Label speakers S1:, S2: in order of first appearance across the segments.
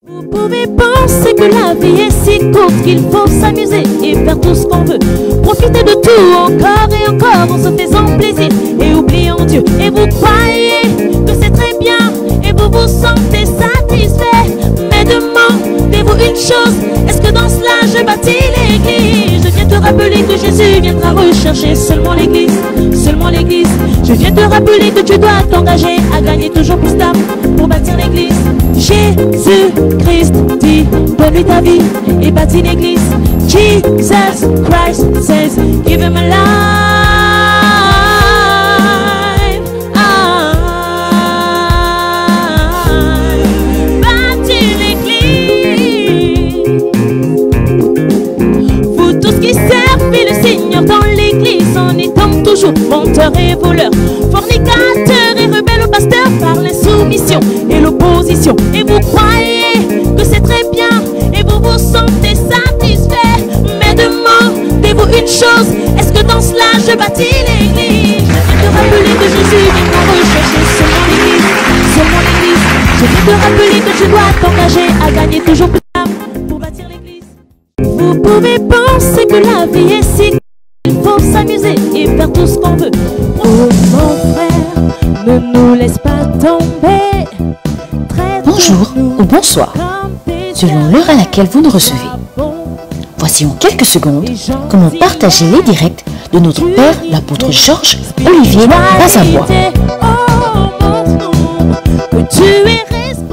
S1: Vous pouvez penser que la vie est si courte qu'il faut s'amuser et faire tout ce qu'on veut. Profiter de tout encore et encore en se faisant plaisir et oubliant Dieu. Et vous croyez que c'est très bien et vous vous sentez satisfait. Mais demandez-vous une chose, est-ce que dans cela je bâtis l'église? Je viens te rappeler que Jésus viendra rechercher seulement l'église, seulement l'église. Je viens te rappeler que tu dois t'engager à gagner toujours plus d'âmes pour bâtir l'église. Jésus-Christ dit, donne-lui ta vie et bâtis l'église. Jesus Christ says, give him a life. Bâtis l'église. Vous tous qui servez le Seigneur dans l'église en étant toujours menteurs et voleurs, fornicateurs et rebelles au pasteur par l'insoumission et l'opposition. Et vous croyez que c'est très bien et vous vous sentez satisfait. Mais demandez-vous une chose, est-ce que dans cela je bâtis l'église? Je viens te rappeler que Jésus viendra rechercher seulement l'église, seulement l'église. Je viens te rappeler que tu dois t'engager à gagner toujours plus d'âmes pour bâtir l'église. Vous pouvez penser que la vie est si courte qu'il faut s'amuser et faire tout ce qu'on veut. Oh mon frère, ne nous laisse pas tomber.
S2: Bonjour ou bonsoir, selon l'heure à laquelle vous nous recevez. Voici en quelques secondes comment partager les directs de notre Père, l'apôtre Georges Olivier Bazavois.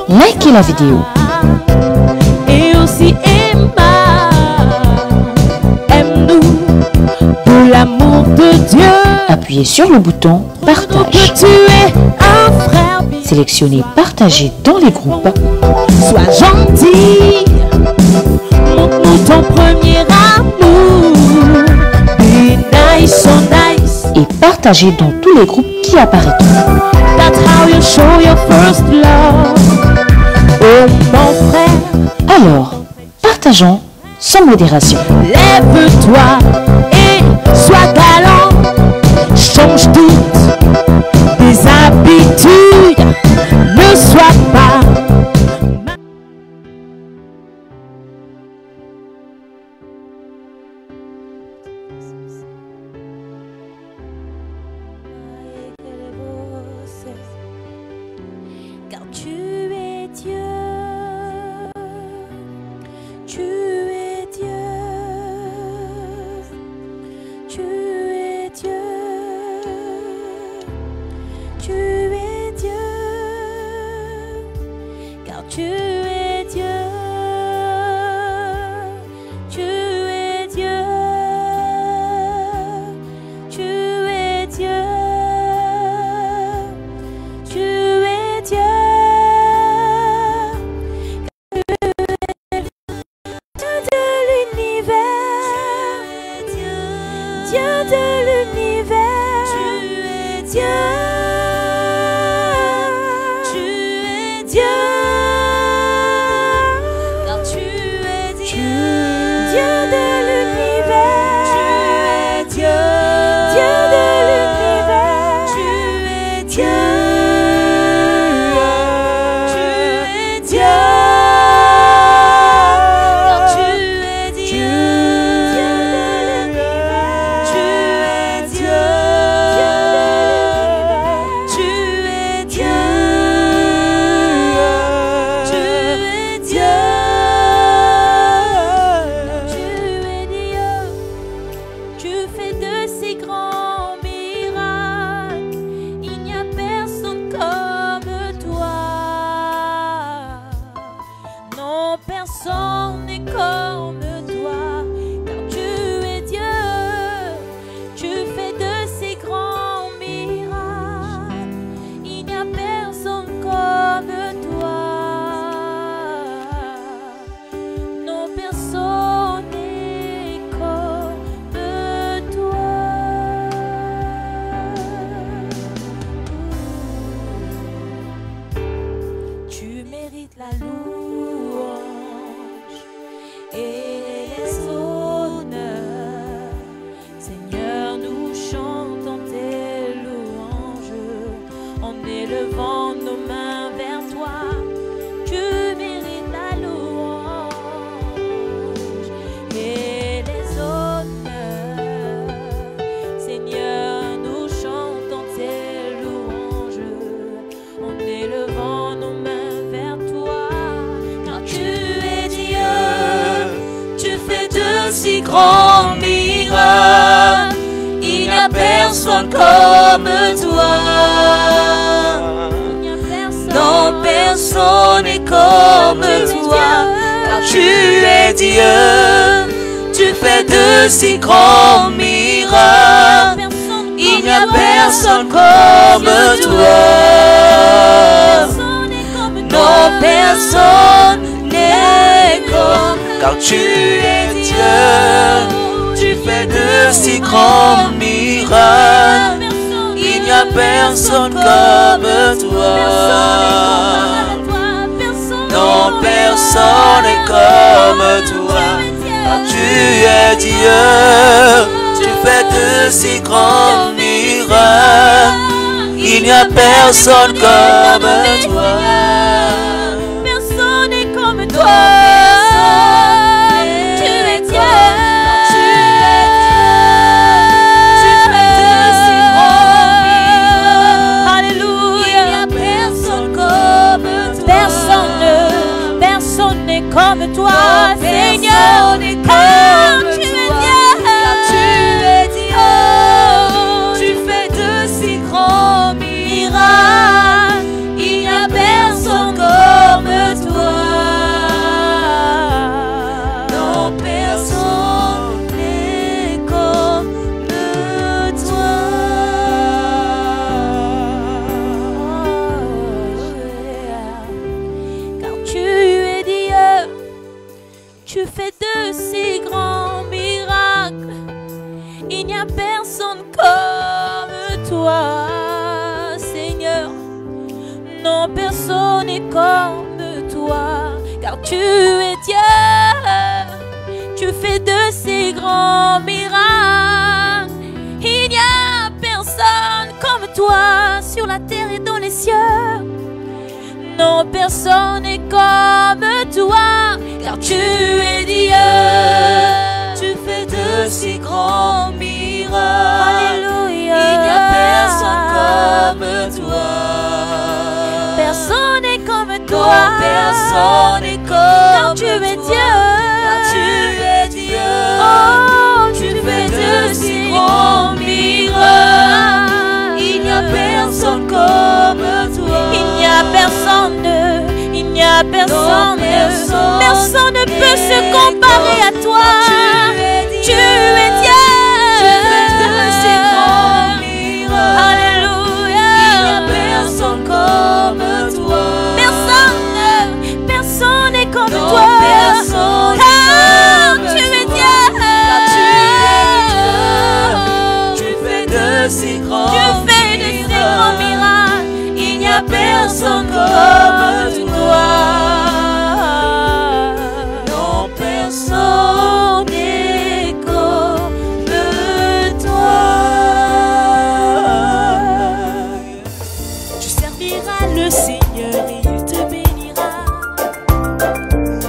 S2: Likez la vidéo.
S1: Et aussi aime-nous de l'amour de Dieu.
S2: Appuyez sur le bouton Partage.
S1: Tu es un frère.
S2: Sélectionnez Partager dans les groupes.
S1: Sois gentil. Montre-nous ton premier amour. Be nice, so nice.
S2: Et partagez dans tous les groupes qui apparaîtront.
S1: That's how you show your first love. Oh mon frère.
S2: Alors, partageons sans modération.
S1: Lève-toi et sois galant. Change toutes tes habitudes. Ne sois pas. Car tu es Dieu. Tu es Dieu. Tu es Dieu. Tu es Dieu. Car tu es Dieu. Tu es Dieu. Tu es Dieu. Tu es Dieu. Dieu de l'univers. Dieu de l'univers. Tu es Dieu. Tu es Dieu. Car tu es Dieu. Dieu de l'univers. Tu es Dieu. Dieu de l'univers. Tu es Dieu. Tu es Dieu. Car tu es Dieu. Dieu de l'univers. Tu es Dieu. Tu es Dieu. Tu es Dieu. Tu es Dieu. Tu fais de si grands miracles. Il n'y a personne comme toi. Non, personne n'est comme toi. Car tu es Dieu. Tu fais de si grands miracles. Il n'y a personne comme toi. Non, personne n'est comme toi. Tu mérites la louange et les honneurs. Seigneur, nous chantons tes louanges en élevant nos mains vers toi. Tu mérites la louange. nos mains vers toi.
S3: Car tu es Dieu, tu fais de si grands miracles. Il n'y a personne comme toi. Non, personne n'est comme toi. Car tu es Dieu, tu fais de si grands miracles. Il n'y a personne comme toi. Non, personne n'est comme. Car tu es Dieu, tu fais de si grands miracles. Il n'y a personne comme toi. Non, personne n'est comme toi. Car tu es Dieu, tu fais de si grands miracles. Il n'y a personne comme toi.
S1: Personne n'est comme toi. Tu es Dieu.
S3: Tu fais de si grands miracles.
S1: Alléluia.
S3: Il n'y a personne comme toi.
S1: Personne n'est comme toi, Seigneur.
S3: Personne n'est comme
S1: Tu es
S3: toi.
S1: Dieu.
S3: Car tu es Dieu, tu fais de si grands miracles. Il n'y a personne comme toi. Non, personne n'est comme toi.
S1: Car tu es Dieu, tu fais de si grands miracles. Il n'y a personne comme toi, Seigneur. Non, personne n'est comme toi. Car tu es Dieu, tu fais de si grands miracles. Il n'y a personne comme toi sur la terre et dans les cieux. Non, personne n'est comme toi, car tu es Dieu.
S3: Tu fais de si grands miracles.
S1: Alléluia.
S3: Il n'y a personne comme toi.
S1: Personne n'est comme
S3: Non,
S1: toi.
S3: personne n'est comme
S1: Car tu es
S3: toi.
S1: Dieu.
S3: Car tu es Dieu.
S1: Oh,
S3: Tu fais de si grands miracles. Il n'y a personne comme toi.
S1: Il n'y a personne, il n'y a personne,
S3: personne
S1: personne ne peut se comparer à toi. Tu es Dieu.
S3: Tu fais de si grands miracles.
S1: Alléluia.
S3: Il n'y a personne comme toi.
S1: Personne n'est comme
S3: Non,
S1: toi.
S3: personne n'est
S1: Car
S3: comme
S1: tu es
S3: toi.
S1: Dieu.
S3: Car tu es Dieu. Tu fais de si grands
S1: Tu fais de si grands miracles.
S3: Il n'y a personne comme toi. Non, personne n'est comme toi.
S1: Tu serviras le Seigneur et il te bénira.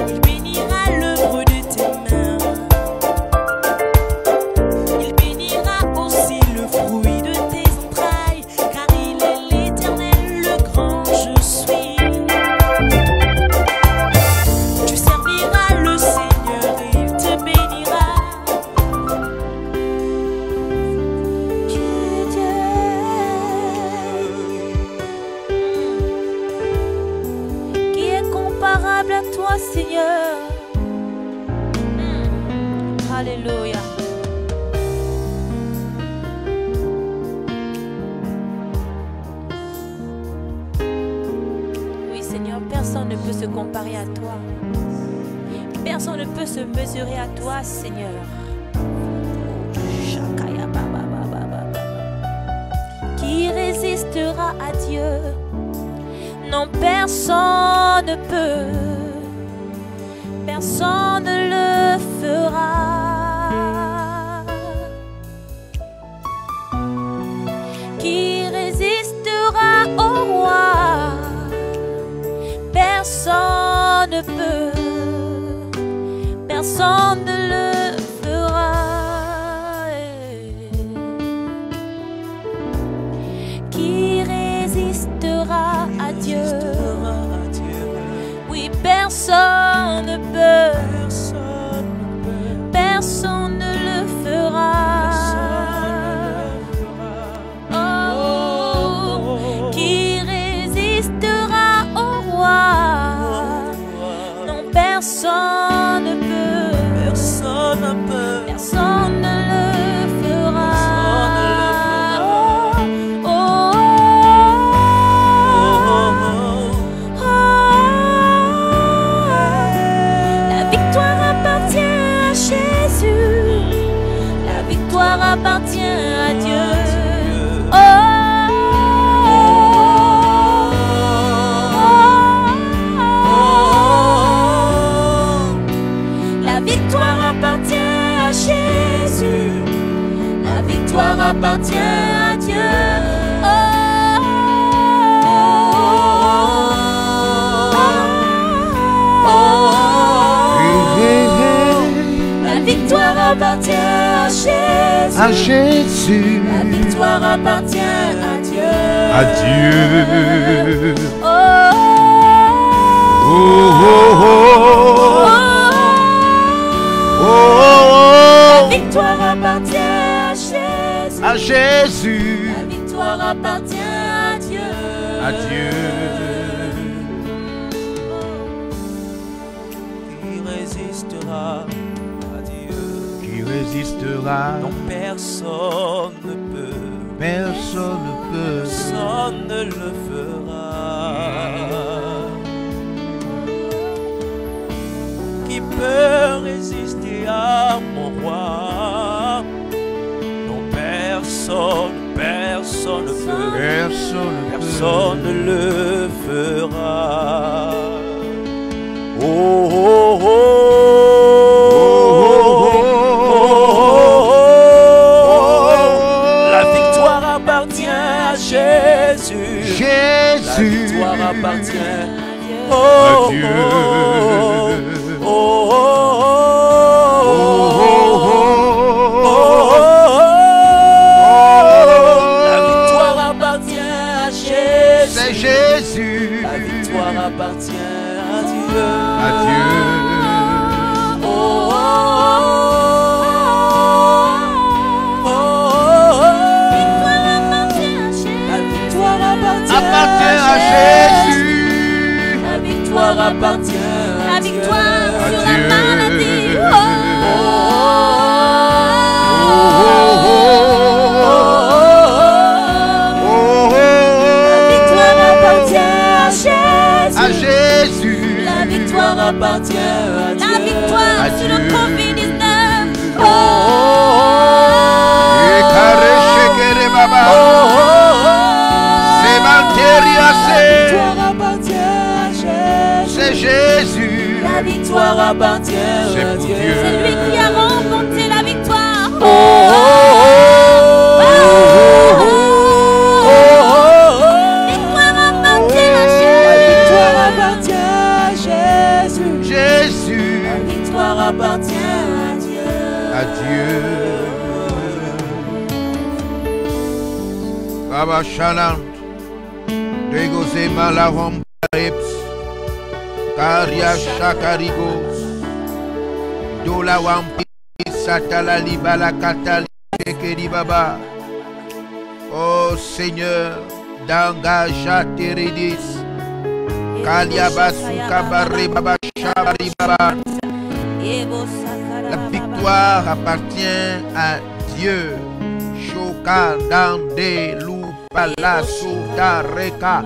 S1: Il bénira l'œuvre de tes mains. Il bénira aussi le fruit de tes entrailles, car il est l'Éternel, le grand je suis. Tu serviras le Seigneur et il te bénira. Tu es Dieu. Qui est comparable à toi, Seigneur? Alléluia. Oui, Seigneur, personne ne peut se comparer à toi. Personne ne peut se mesurer à toi, Seigneur. Shakaya ba ba ba ba ba ba. Qui résistera à Dieu? Non, personne ne peut. Personne ne le fera. Qui résistera au roi? Personne ne peut. Personne ne le fera. Qui résistera à Dieu? personne ne peut, personne ne le fera. Oh, qui résistera au roi? Non, personne ne peut, personne ne peut, personne ne le fera. Appartient à Dieu. Oh, la victoire appartient à Jésus. La victoire appartient à Dieu. La victoire appartient à Jésus.
S4: À Jésus.
S1: La victoire appartient à Dieu.
S4: À Dieu.
S1: Oh,
S4: Oh, oh, oh, oh, oh.
S1: La victoire appartient à Jésus.
S4: À Jésus.
S1: La victoire appartient à Dieu.
S4: À Dieu.
S3: Qui résistera à Dieu?
S4: Qui résistera?
S3: Non, personne ne peut.
S4: Personne ne peut.
S3: Personne ne le fera. Qui peut résister à mon roi? Non, personne, personne ne peut. Personne ne le fera. Oh, oh, oh. Jésus,
S4: Jésus,
S3: la victoire appartient
S4: à Dieu.
S3: Oh, oh, oh, la victoire appartient à Jésus.
S4: C'est Jésus.
S3: La victoire appartient à Dieu.
S4: À Dieu. Appartient à Jésus.
S1: La victoire appartient à Dieu. La victoire
S4: À
S1: sur
S4: Dieu.
S1: la maladie. La victoire appartient à Jésus.
S4: À Jésus.
S1: La victoire appartient à Dieu. La victoire
S4: À
S1: sur le
S4: Dieu.
S1: Covid-19.
S4: Et carré, shekere, baba. C'est Malteria,
S3: La victoire appartient à Jésus.
S4: c'est Jésus.
S3: La victoire appartient
S4: C'est
S3: à
S4: pour
S3: Dieu.
S4: Dieu.
S1: C'est lui qui a remporté la victoire. Victoire appartient à Jésus.
S3: La victoire appartient à Jésus.
S4: Jésus.
S3: La victoire appartient à Dieu.
S4: À Dieu. Baba Shanant. Degose Malarom Reps. Karia Shakarigos. Dola Wampi Satala Libala Katali Kekeri Baba. Oh Seigneur, Dangaja Teredis. Kaliabasu Kabare Baba Shabari Baba. La victoire appartient à Dieu. Shoka Dande Lupala Sutareka.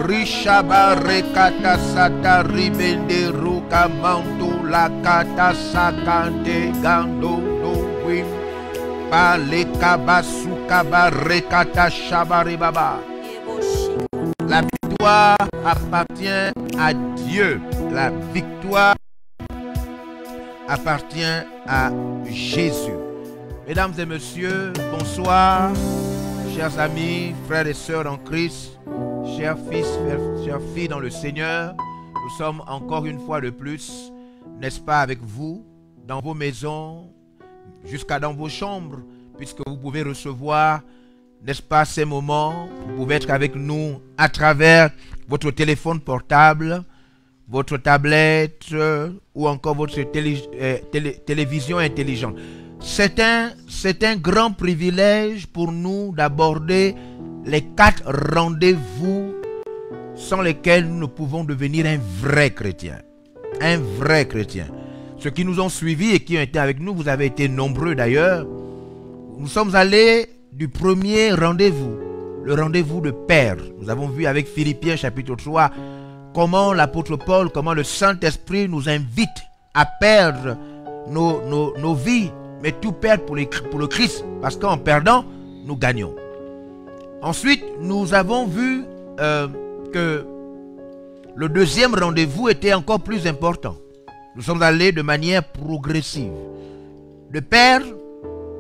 S4: Rishaba Rekata Sata Ribende Ruka Manto La Kata Sakante Gando No Wim Paleka Basukaba Rekata Shabari Baba. La victoire appartient à Dieu. La victoire appartient à Jésus. Mesdames et messieurs, bonsoir, chers amis, frères et sœurs en Christ, chers fils, chères filles dans le Seigneur. Nous sommes encore une fois de plus, n'est-ce pas, avec vous, dans vos maisons, jusqu'à dans vos chambres, puisque vous pouvez recevoir, n'est-ce pas, ces moments. Vous pouvez être avec nous à travers votre téléphone portable votre tablette ou encore votre télévision intelligente. C'est un grand privilège pour nous d'aborder les 4 rendez-vous sans lesquels nous ne pouvons devenir un vrai chrétien. Un vrai chrétien. Ceux qui nous ont suivis et qui ont été avec nous, vous avez été nombreux d'ailleurs. Nous sommes allés du premier rendez-vous, le rendez-vous de Père. Nous avons vu avec Philippiens chapitre 3 comment l'apôtre Paul, comment le Saint-Esprit nous invite à perdre nos vies, mais tout perdre pour le Christ, parce qu'en perdant, nous gagnons. Ensuite, nous avons vu que le deuxième rendez-vous était encore plus important. Nous sommes allés de manière progressive. De Père,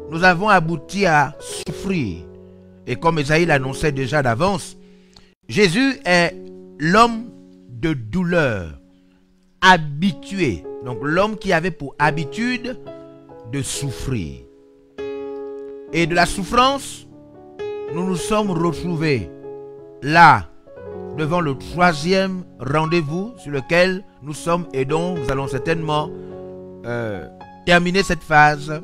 S4: nous avons abouti à souffrir. Et comme Esaïe l'annonçait déjà d'avance, Jésus est l'homme de douleur, habitué. Donc l'homme qui avait pour habitude de souffrir. Et de la souffrance, nous nous sommes retrouvés là, devant le troisième rendez-vous sur lequel nous sommes et dont nous allons certainement terminer cette phase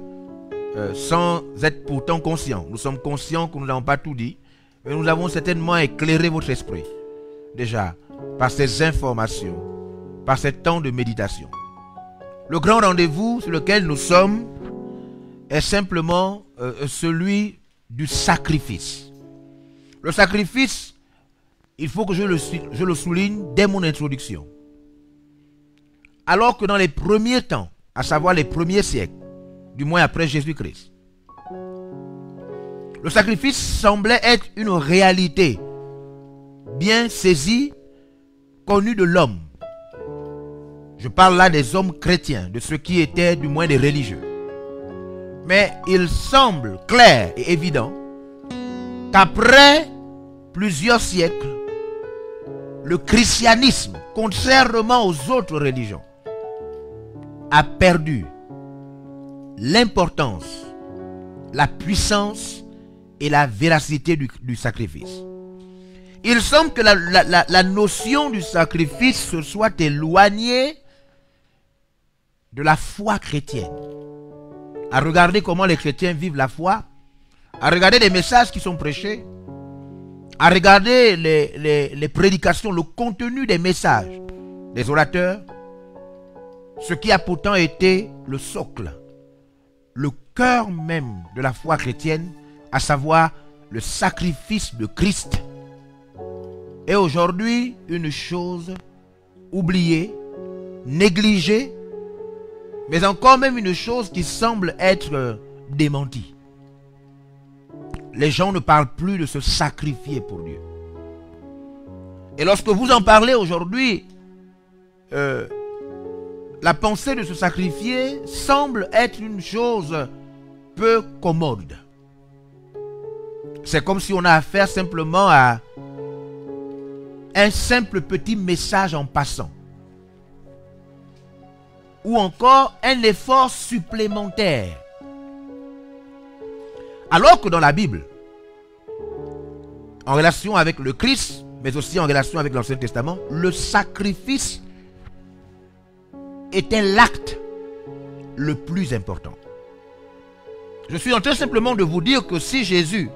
S4: sans être pourtant conscients. Nous sommes conscients que nous n'avons pas tout dit, mais nous avons certainement éclairé votre esprit déjà par ces informations, par ces temps de méditation. Le grand rendez-vous sur lequel nous sommes est simplement celui du sacrifice. Le sacrifice, il faut que je le souligne dès mon introduction. Alors que dans les premiers temps, à savoir les premiers siècles, du moins après Jésus-Christ, le sacrifice semblait être une réalité bien saisie, connue de l'homme. Je parle là des hommes chrétiens, de ceux qui étaient du moins des religieux. Mais il semble clair et évident qu'après plusieurs siècles, le christianisme, contrairement aux autres religions, a perdu l'importance, la puissance et la véracité du sacrifice. Il semble que la notion du sacrifice se soit éloignée de la foi chrétienne. À regarder comment les chrétiens vivent la foi, à regarder les messages qui sont prêchés, à regarder les prédications, le contenu des messages des orateurs, ce qui a pourtant été le socle, le cœur même de la foi chrétienne, à savoir le sacrifice de Christ, est aujourd'hui une chose oubliée, négligée, mais encore même une chose qui semble être démentie. Les gens ne parlent plus de se sacrifier pour Dieu. Et lorsque vous en parlez aujourd'hui, la pensée de se sacrifier semble être une chose peu commode. C'est comme si on a affaire simplement à un simple petit message en passant. Ou encore un effort supplémentaire. Alors que dans la Bible, en relation avec le Christ, mais aussi en relation avec l'Ancien Testament, le sacrifice était l'acte le plus important. Je suis en train simplement de vous dire que si Jésus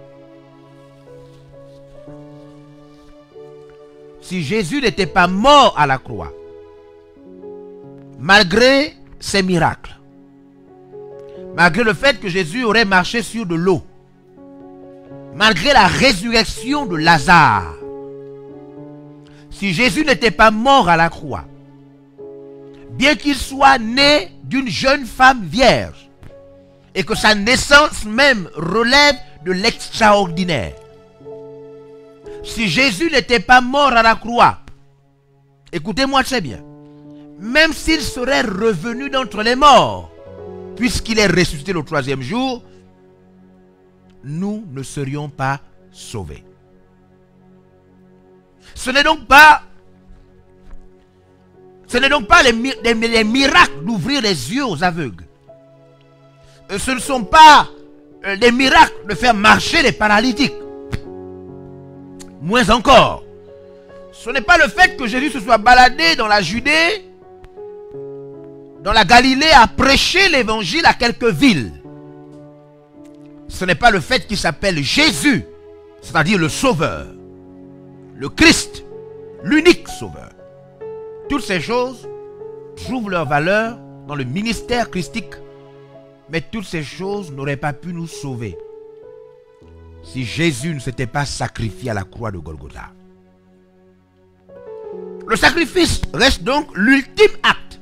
S4: n'était pas mort à la croix, malgré ses miracles, malgré le fait que Jésus aurait marché sur de l'eau, malgré la résurrection de Lazare, si Jésus n'était pas mort à la croix, bien qu'il soit né d'une jeune femme vierge, et que sa naissance même relève de l'extraordinaire, si Jésus n'était pas mort à la croix, écoutez-moi très bien, même s'il serait revenu d'entre les morts, puisqu'il est ressuscité le troisième jour, nous ne serions pas sauvés. Ce n'est donc pas les miracles d'ouvrir les yeux aux aveugles. Ce ne sont pas les miracles de faire marcher les paralytiques. Moins encore, Ce n'est pas le fait que Jésus se soit baladé dans la Judée, dans la Galilée, à prêcher l'évangile à quelques villes. Ce n'est pas le fait qu'il s'appelle Jésus, c'est-à-dire le Sauveur, le Christ, l'unique Sauveur. Toutes ces choses trouvent leur valeur dans le ministère christique, mais toutes ces choses n'auraient pas pu nous sauver si Jésus ne s'était pas sacrifié à la croix de Golgotha. Le sacrifice reste donc l'ultime acte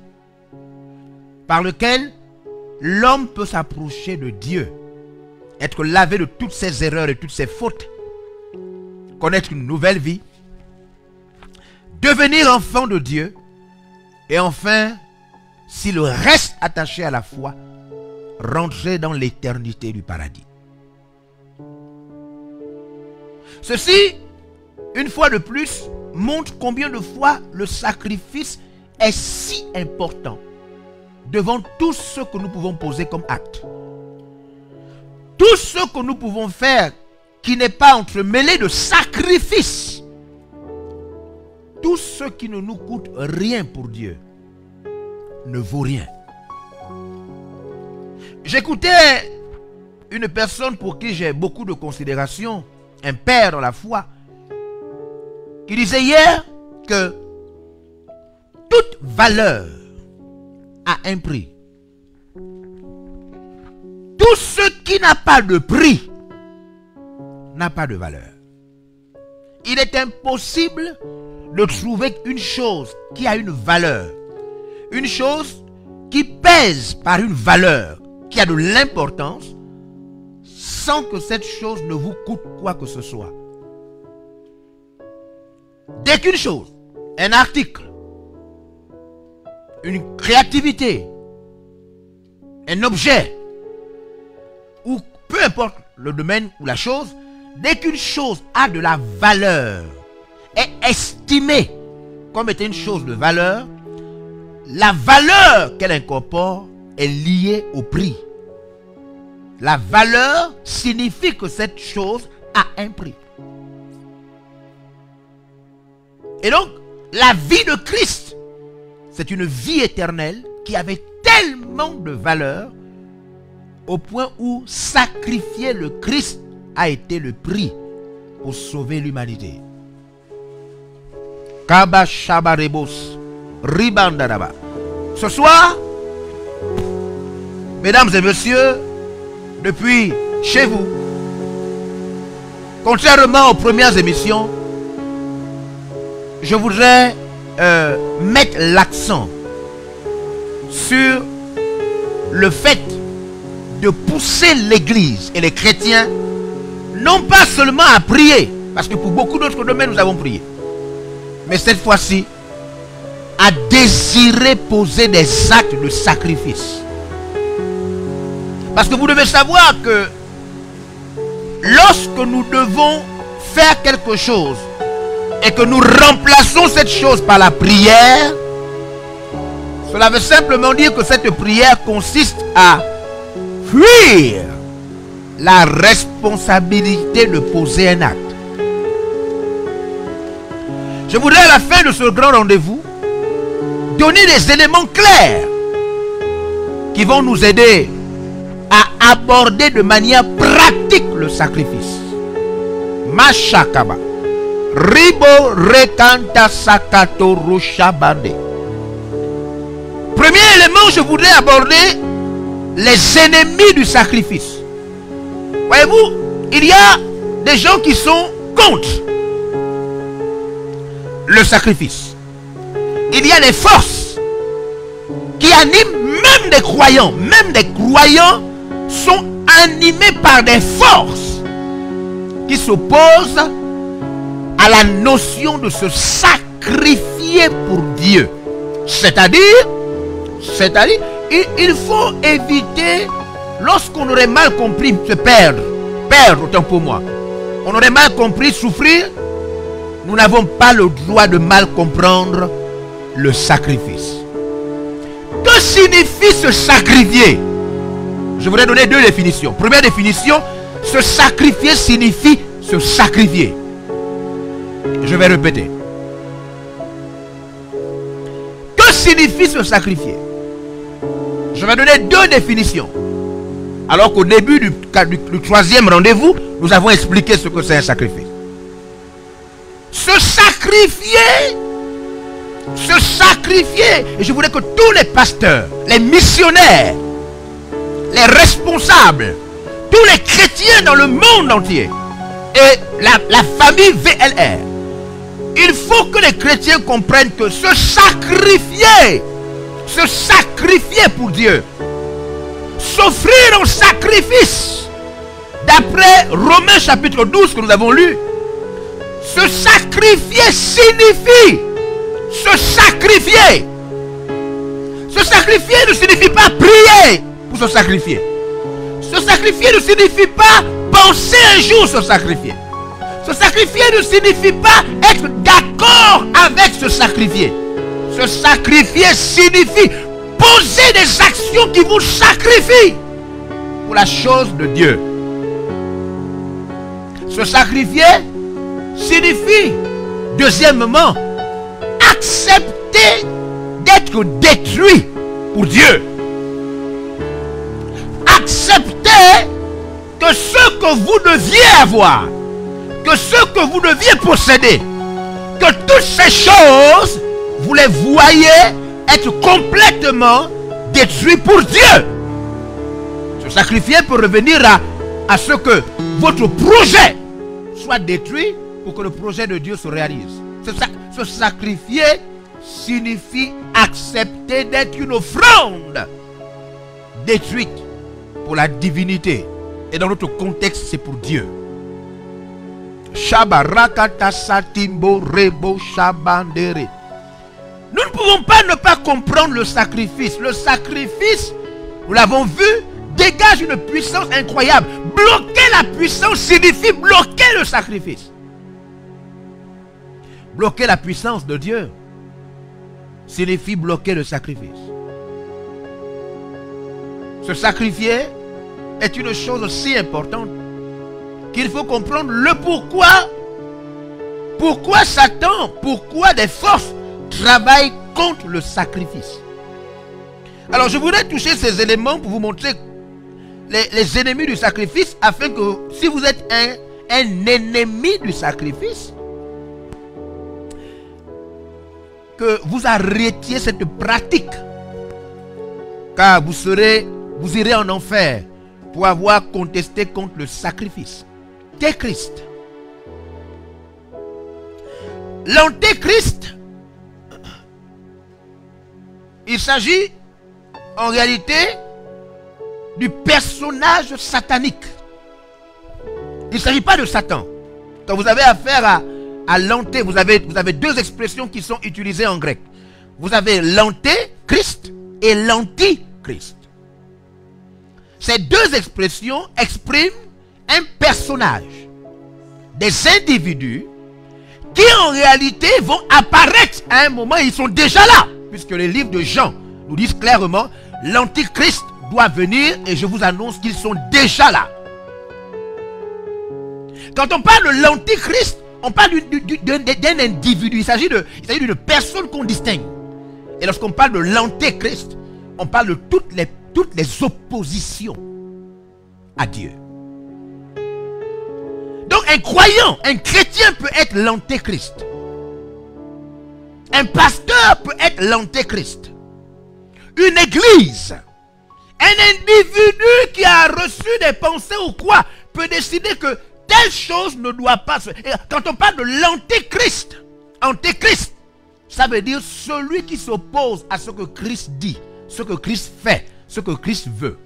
S4: par lequel l'homme peut s'approcher de Dieu, être lavé de toutes ses erreurs et toutes ses fautes, connaître une nouvelle vie, devenir enfant de Dieu, et enfin, s'il reste attaché à la foi, rentrer dans l'éternité du paradis. Ceci, une fois de plus, montre combien de fois le sacrifice est si important devant tout ce que nous pouvons poser comme acte. Tout ce que nous pouvons faire qui n'est pas entremêlé de sacrifice, tout ce qui ne nous coûte rien pour Dieu ne vaut rien. J'écoutais une personne pour qui j'ai beaucoup de considération, un père dans la foi, qui disait hier que toute valeur a un prix. Tout ce qui n'a pas de prix n'a pas de valeur. Il est impossible de trouver une chose qui a une valeur, une chose qui pèse par une valeur, qui a de l'importance, sans que cette chose ne vous coûte quoi que ce soit. Dès qu'une chose, un article, une créativité, un objet, ou peu importe le domaine ou la chose, dès qu'une chose a de la valeur, est estimée comme étant une chose de valeur, la valeur qu'elle incorpore est liée au prix. La valeur signifie que cette chose a un prix. Et donc, la vie de Christ, c'est une vie éternelle qui avait tellement de valeur au point où sacrifier le Christ a été le prix pour sauver l'humanité. Kaba Shabarebos, Ribandaraba. Ce soir, mesdames et messieurs, depuis chez vous, contrairement aux premières émissions, je voudrais mettre l'accent sur le fait de pousser l'Église et les chrétiens non pas seulement à prier, parce que pour beaucoup d'autres domaines nous avons prié, mais cette fois-ci à désirer poser des actes de sacrifice. Parce que vous devez savoir que lorsque nous devons faire quelque chose et que nous remplaçons cette chose par la prière, cela veut simplement dire que cette prière consiste à fuir la responsabilité de poser un acte. Je voudrais à la fin de ce grand rendez-vous donner des éléments clairs qui vont nous aider à aborder de manière pratique le sacrifice. Mashakaba. Ribo rekanta sakato rushabande. Premier élément, je voudrais aborder les ennemis du sacrifice. Voyez-vous, il y a des gens qui sont contre le sacrifice. Il y a des forces qui animent même des croyants. Même des croyants sont animés par des forces qui s'opposent à la notion de se sacrifier pour Dieu. C'est-à-dire, il faut éviter, lorsqu'on aurait mal compris se perdre autant pour moi, on aurait mal compris souffrir, nous n'avons pas le droit de mal comprendre le sacrifice. Que signifie se sacrifier? Je voudrais donner deux définitions. Première définition, se sacrifier signifie se sacrifier. Je vais répéter. signifie se sacrifier? Je vais donner deux définitions. Alors qu'au début du troisième rendez-vous, nous avons expliqué ce que c'est un sacrifice. Se sacrifier, et je voudrais que tous les pasteurs, les missionnaires, les responsables, tous les chrétiens dans le monde entier, et la famille VLR, il faut que les chrétiens comprennent que se sacrifier pour Dieu, s'offrir en sacrifice, d'après Romains chapitre 12 que nous avons lu, se sacrifier signifie se sacrifier. Se sacrifier ne signifie pas prier pour se sacrifier. Se sacrifier ne signifie pas penser un jour se sacrifier. Se sacrifier ne signifie pas être d'accord avec se sacrifier. Se sacrifier signifie poser des actions qui vous sacrifient pour la chose de Dieu. Se sacrifier signifie, deuxièmement, accepter d'être détruit pour Dieu. Accepter que ce que vous deviez avoir, que ce que vous deviez posséder, que toutes ces choses, vous les voyez être complètement détruites pour Dieu. Se sacrifier peut revenir à ce que votre projet soit détruit pour que le projet de Dieu se réalise. Se sacrifier signifie accepter d'être une offrande détruite pour la divinité. Et dans notre contexte, c'est pour Dieu. Nous ne pouvons pas ne pas comprendre le sacrifice. Le sacrifice, nous l'avons vu, dégage une puissance incroyable. Bloquer la puissance signifie bloquer le sacrifice. Bloquer la puissance de Dieu signifie bloquer le sacrifice. Se sacrifier est une chose si importante qu'il faut comprendre le pourquoi. Pourquoi Satan, pourquoi des forces travaillent contre le sacrifice. Alors je voudrais toucher ces éléments pour vous montrer les ennemis du sacrifice, afin que si vous êtes un ennemi du sacrifice, que vous arrêtiez cette pratique, car vous irez en enfer pour avoir contesté contre le sacrifice. Antéchrist. L'antéchrist, il s'agit en réalité du personnage satanique. Il ne s'agit pas de Satan. Quand vous avez affaire à l'anté, vous avez deux expressions qui sont utilisées en grec. Vous avez l'antéchrist et l'antichrist. Ces deux expressions expriment un personnage, des individus qui en réalité vont apparaître à un moment, ils sont déjà là, puisque les livres de Jean nous disent clairement, l'antichrist doit venir et je vous annonce qu'ils sont déjà là. Quand on parle de l'antichrist, on parle d'un individu, il s'agit d'une personne qu'on distingue. Et lorsqu'on parle de l'antéchrist, on parle de toutes les oppositions à Dieu. Donc un croyant, un chrétien peut être l'antéchrist. Un pasteur peut être l'antéchrist. Une église, un individu qui a reçu des pensées ou quoi, peut décider que telle chose ne doit pas se... Et quand on parle de l'antéchrist, antéchrist, ça veut dire celui qui s'oppose à ce que Christ dit, ce que Christ fait, ce que Christ veut.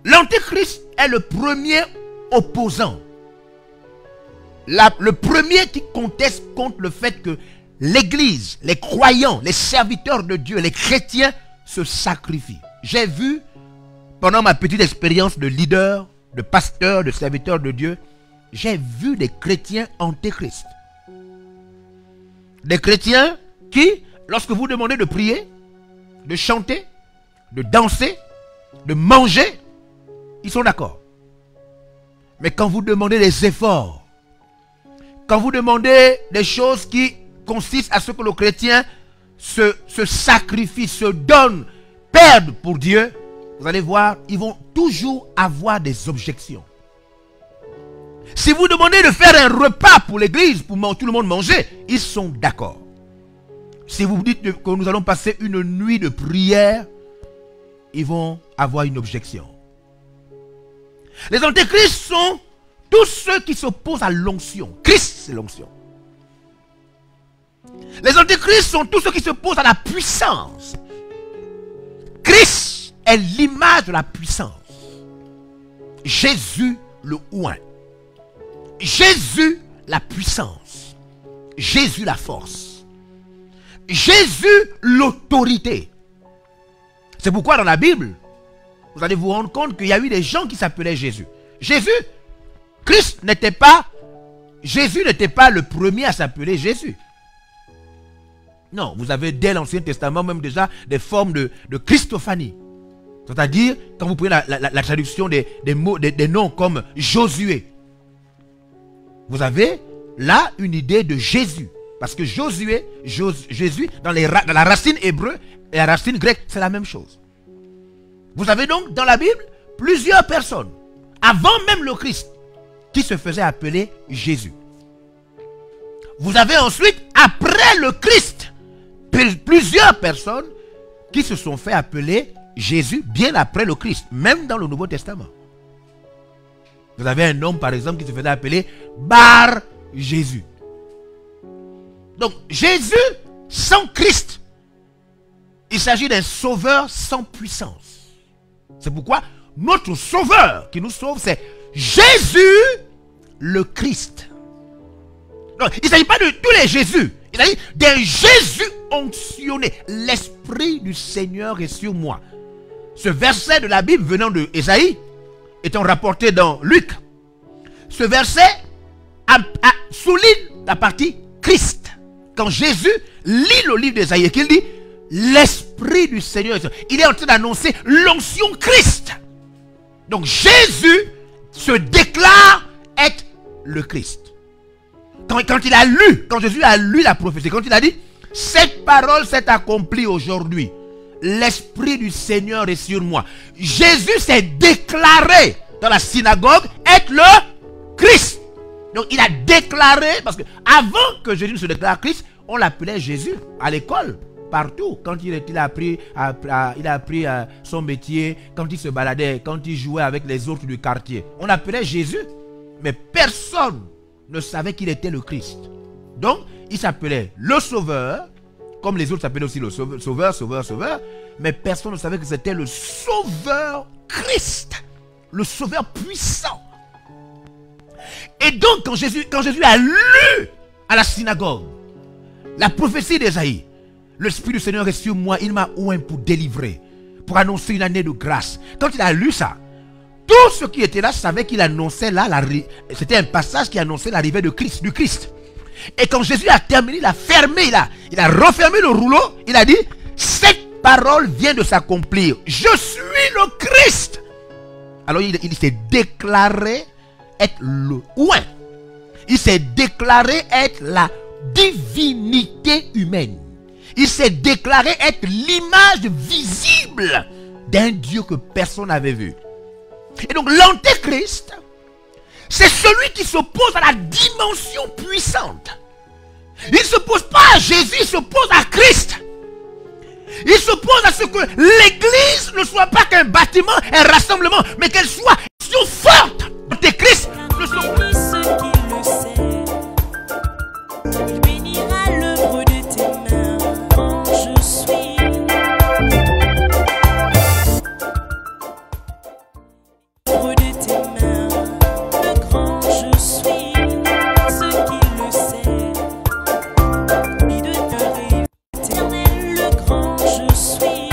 S4: L'antéchrist est le premier opposant. Le premier qui conteste contre le fait que l'église, les croyants, les serviteurs de Dieu, les chrétiens se sacrifient. J'ai vu, pendant ma petite expérience de leader, de pasteur, de serviteur de Dieu, j'ai vu des chrétiens antéchrist. Des chrétiens qui, lorsque vous demandez de prier, de chanter, de danser, de manger, ils sont d'accord. Mais quand vous demandez des efforts, quand vous demandez des choses qui consistent à ce que le chrétien se sacrifie, se donne, perde pour Dieu, vous allez voir, ils vont toujours avoir des objections. Si vous demandez de faire un repas pour l'église, pour tout le monde manger, ils sont d'accord. Si vous dites que nous allons passer une nuit de prière, ils vont avoir une objection. Les antéchrists sont tous ceux qui s'opposent à l'onction. Christ, c'est l'onction. Les antéchrists sont tous ceux qui s'opposent à la puissance. Christ est l'image de la puissance. Jésus, le oint. Jésus, la puissance. Jésus, la force. Jésus, l'autorité. C'est pourquoi dans la Bible, vous allez vous rendre compte qu'il y a eu des gens qui s'appelaient Jésus. Jésus, Christ n'était pas, Jésus n'était pas le premier à s'appeler Jésus. Non, vous avez dès l'Ancien Testament même déjà des formes de Christophanie. C'est-à-dire, quand vous prenez la traduction des mots, des noms comme Josué, vous avez là une idée de Jésus. Parce que Jésus, dans la racine hébreu et la racine grecque, c'est la même chose. Vous avez donc dans la Bible plusieurs personnes, avant même le Christ, qui se faisaient appeler Jésus. Vous avez ensuite, après le Christ, plusieurs personnes qui se sont fait appeler Jésus bien après le Christ, même dans le Nouveau Testament. Vous avez un homme par exemple qui se faisait appeler Bar Jésus. Donc Jésus sans Christ, il s'agit d'un sauveur sans puissance. C'est pourquoi notre sauveur qui nous sauve, c'est Jésus le Christ. Donc, il ne s'agit pas de tous les Jésus. Il s'agit d'un Jésus onctionné. L'Esprit du Seigneur est sur moi. Ce verset de la Bible venant de Ésaïe, étant rapporté dans Luc, ce verset souligne la partie Christ. Quand Jésus lit le livre d'Ésaïe et qu'il dit l'Esprit du Seigneur, il est en train d'annoncer l'onction Christ. Donc Jésus se déclare être le Christ. Quand Jésus a lu la prophétie, quand il a dit cette parole s'est accomplie aujourd'hui, l'Esprit du Seigneur est sur moi. Jésus s'est déclaré dans la synagogue être le Christ. Donc il a déclaré, parce que avant que Jésus ne se déclare Christ, on l'appelait Jésus à l'école, partout. Quand il a appris son métier, quand il se baladait, quand il jouait avec les autres du quartier, on l'appelait Jésus. Mais personne ne savait qu'il était le Christ. Donc il s'appelait le Sauveur, comme les autres s'appelaient aussi le Sauveur, mais personne ne savait que c'était le Sauveur Christ, le Sauveur puissant. Et donc quand Jésus a lu à la synagogue la prophétie d'Ésaïe, l'Esprit du Seigneur est sur moi, il m'a oint pour délivrer, pour annoncer une année de grâce. Quand il a lu ça, tous ceux qui étaient là savaient qu'il annonçait là, c'était un passage qui annonçait l'arrivée de Christ, du Christ. Et quand Jésus a terminé, il a fermé, il a refermé le rouleau, il a dit, cette parole vient de s'accomplir. Je suis le Christ. Alors il s'est déclaré être le oint. Il s'est déclaré être la divinité humaine. Il s'est déclaré être l'image visible d'un Dieu que personne n'avait vu. Et donc l'antéchrist, c'est celui qui s'oppose à la dimension puissante. Il ne s'oppose pas à Jésus, il s'oppose à Christ. Il s'oppose à ce que l'église ne soit pas qu'un bâtiment, un rassemblement, mais qu'elle soit forte. L'antéchrist ne soit pas...
S1: Il bénira l'œuvre de tes mains quand je suis. L'œuvre de tes mains, le grand je suis. Ce qui le sait, il demeure éternel, le grand je suis.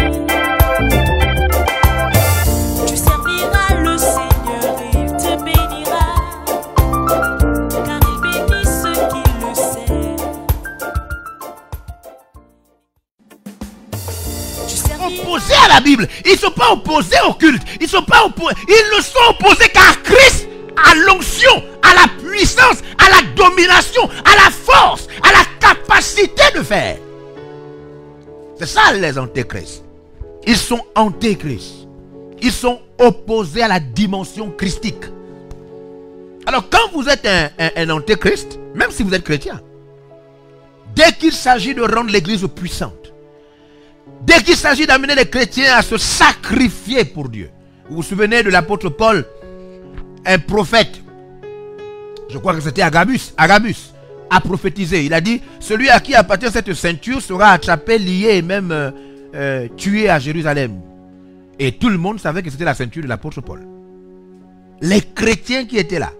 S1: Tu serviras le Seigneur et il te bénira, car il bénit ceux qui le sait.
S4: opposés à la Bible. Ils ne sont pas opposés au culte. Ils ne sont opposés qu'à Christ, à l'onction, à la puissance, à à la domination, à la force, à la capacité de faire. C'est ça les antéchrists. Ils sont antéchrists. Ils sont opposés à la dimension christique. Alors quand vous êtes un antéchrist, même si vous êtes chrétien, dès qu'il s'agit de rendre l'église puissante, dès qu'il s'agit d'amener les chrétiens à se sacrifier pour Dieu. Vous vous souvenez de l'apôtre Paul, un prophète, je crois que c'était Agabus, a prophétisé. Il a dit, celui à qui appartient cette ceinture sera attrapé, lié et même tué à Jérusalem. Et tout le monde savait que c'était la ceinture de l'apôtre Paul. Les chrétiens qui étaient là,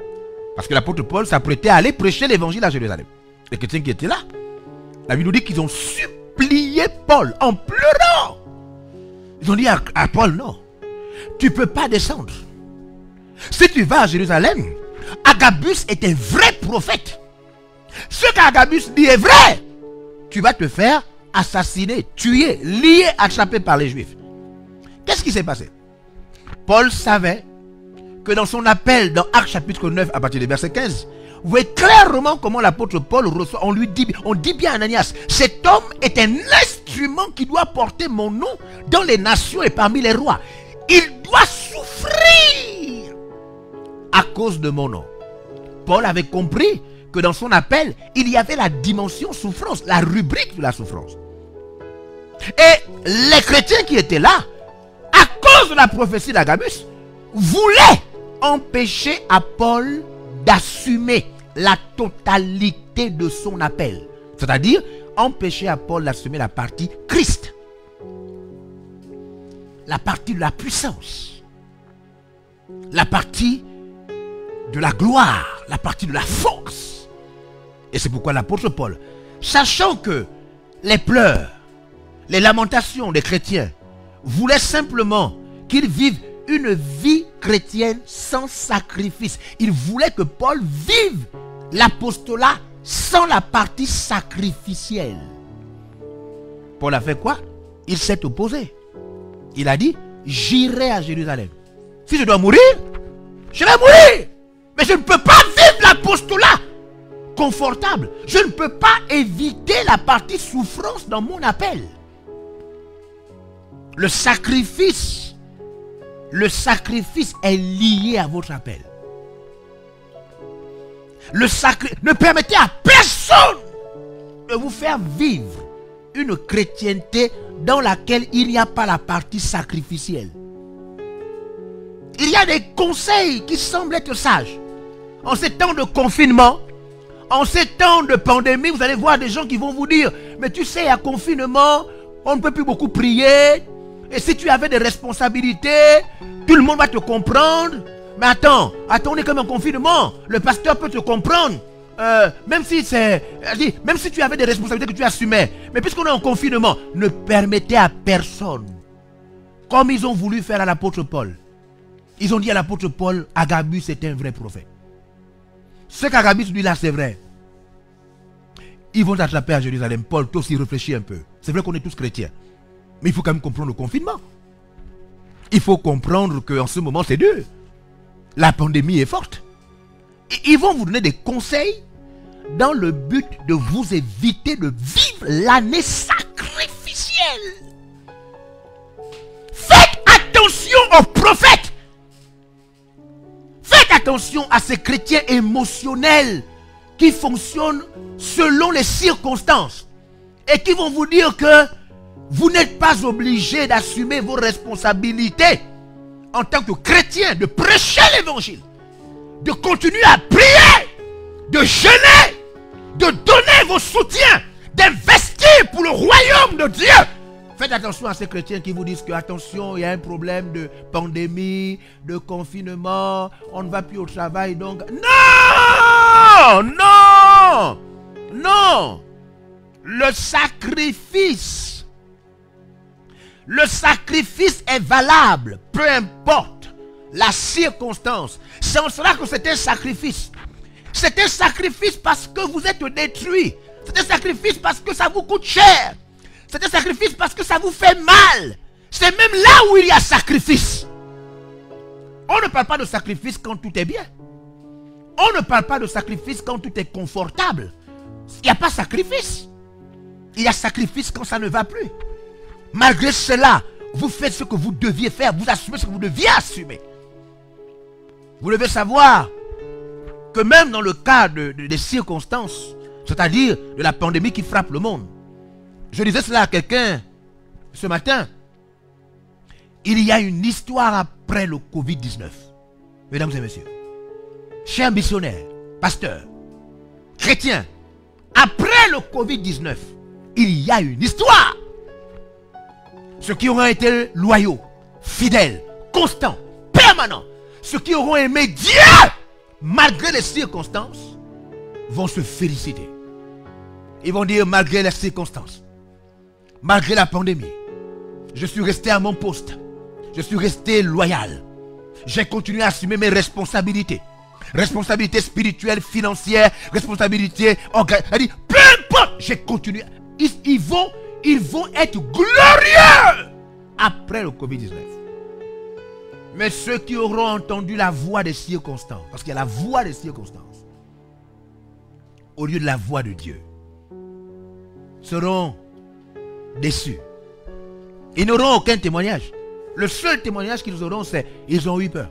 S4: parce que l'apôtre Paul s'apprêtait à aller prêcher l'évangile à Jérusalem. Les chrétiens qui étaient là, la Bible nous dit qu'ils ont supplié Paul en pleurant. Ils ont dit à Paul, non, tu ne peux pas descendre. Si tu vas à Jérusalem, Agabus est un vrai prophète. Ce qu'Agabus dit est vrai. Tu vas te faire assassiner, tuer, lier, attraper par les Juifs. Qu'est-ce qui s'est passé? Paul savait que dans son appel, dans Actes chapitre 9, à partir du verset 15, vous voyez clairement comment l'apôtre Paul reçoit. On dit bien à Ananias, cet homme est un instrument qui doit porter mon nom dans les nations et parmi les rois. Il doit souffrir à cause de mon nom. Paul avait compris que dans son appel, il y avait la dimension souffrance, la rubrique de la souffrance. Et les chrétiens qui étaient là, à cause de la prophétie d'Agabus, voulaient empêcher à Paul d'assumer la totalité de son appel. C'est-à-dire, empêcher à Paul d'assumer la partie Christ. La partie de la puissance. La partie de la gloire. La partie de la force. Et c'est pourquoi l'apôtre Paul, sachant que les pleurs, les lamentations des chrétiens voulaient simplement qu'ils vivent une vie chrétienne sans sacrifice. Il voulait que Paul vive l'apostolat sans la partie sacrificielle. Paul a fait quoi? Il s'est opposé. Il a dit, j'irai à Jérusalem. Si je dois mourir, je vais mourir. Mais je ne peux pas vivre l'apostolat confortable. Je ne peux pas éviter la partie souffrance dans mon appel. Le sacrifice est lié à votre appel. Ne permettez à personne de vous faire vivre une chrétienté dans laquelle il n'y a pas la partie sacrificielle. Il y a des conseils qui semblent être sages. En ces temps de confinement, en ces temps de pandémie, vous allez voir des gens qui vont vous dire, mais tu sais, à confinement, on ne peut plus beaucoup prier. Et si tu avais des responsabilités, tout le monde va te comprendre. Mais attends, on est comme en confinement. Le pasteur peut te comprendre. Même si tu avais des responsabilités que tu assumais. Mais puisqu'on est en confinement, ne permettez à personne. Comme ils ont voulu faire à l'apôtre Paul. Ils ont dit à l'apôtre Paul, Agabus était un vrai prophète. Ce qu'Agabus dit là, c'est vrai. Ils vont t'attraper à Jérusalem. Paul, toi aussi réfléchis un peu. C'est vrai qu'on est tous chrétiens. Mais il faut quand même comprendre le confinement. Il faut comprendre qu'en ce moment, c'est dur. La pandémie est forte. Et ils vont vous donner des conseils dans le but de vous éviter de vivre l'année sacrificielle. Faites attention aux prophètes. Faites attention à ces chrétiens émotionnels qui fonctionnent selon les circonstances et qui vont vous dire que vous n'êtes pas obligé d'assumer vos responsabilités en tant que chrétien, de prêcher l'évangile, de continuer à prier, de jeûner, de donner vos soutiens, d'investir pour le royaume de Dieu. Faites attention à ces chrétiens qui vous disent que, attention, il y a un problème de pandémie, de confinement, on ne va plus au travail, donc... Non! Non! Non! Le sacrifice est valable, peu importe la circonstance. C'est en cela que c'est un sacrifice. C'est un sacrifice parce que vous êtes détruit. C'est un sacrifice parce que ça vous coûte cher. C'est un sacrifice parce que ça vous fait mal. C'est même là où il y a sacrifice. On ne parle pas de sacrifice quand tout est bien. On ne parle pas de sacrifice quand tout est confortable. Il n'y a pas sacrifice. Il y a sacrifice quand ça ne va plus. Malgré cela, vous faites ce que vous deviez faire. Vous assumez ce que vous deviez assumer. Vous devez savoir que même dans le cas des circonstances, c'est-à-dire de la pandémie qui frappe le monde, je disais cela à quelqu'un ce matin, il y a une histoire après le Covid-19. Mesdames et messieurs, chers missionnaires, pasteurs, chrétiens, après le Covid-19, il y a une histoire. Ceux qui auront été loyaux, fidèles, constants, permanents, ceux qui auront aimé Dieu, malgré les circonstances, vont se féliciter. Ils vont dire, malgré les circonstances, malgré la pandémie, je suis resté à mon poste. Je suis resté loyal. J'ai continué à assumer mes responsabilités. Responsabilités spirituelles, financières, responsabilités organisationnelles. Peu importe, j'ai continué. Ils vont être glorieux après le Covid-19. Mais ceux qui auront entendu la voix des circonstances, parce qu'il y a la voix des circonstances, au lieu de la voix de Dieu, seront déçus. Ils n'auront aucun témoignage. Le seul témoignage qu'ils auront, c'est qu'ils ont eu peur.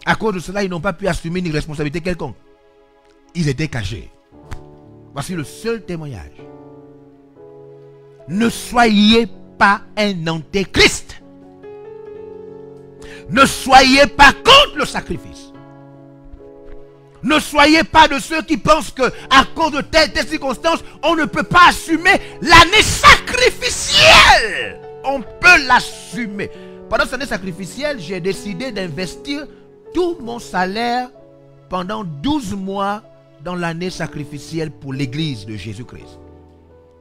S4: À cause de cela, ils n'ont pas pu assumer une responsabilité quelconque. Ils étaient cachés. Voici le seul témoignage. Ne soyez pas un antéchrist. Ne soyez pas contre le sacrifice. Ne soyez pas de ceux qui pensent que à cause de telles circonstances, on ne peut pas assumer l'année sacrificielle. On peut l'assumer. Pendant cette année sacrificielle, j'ai décidé d'investir tout mon salaire pendant 12 mois dans l'année sacrificielle pour l'église de Jésus-Christ.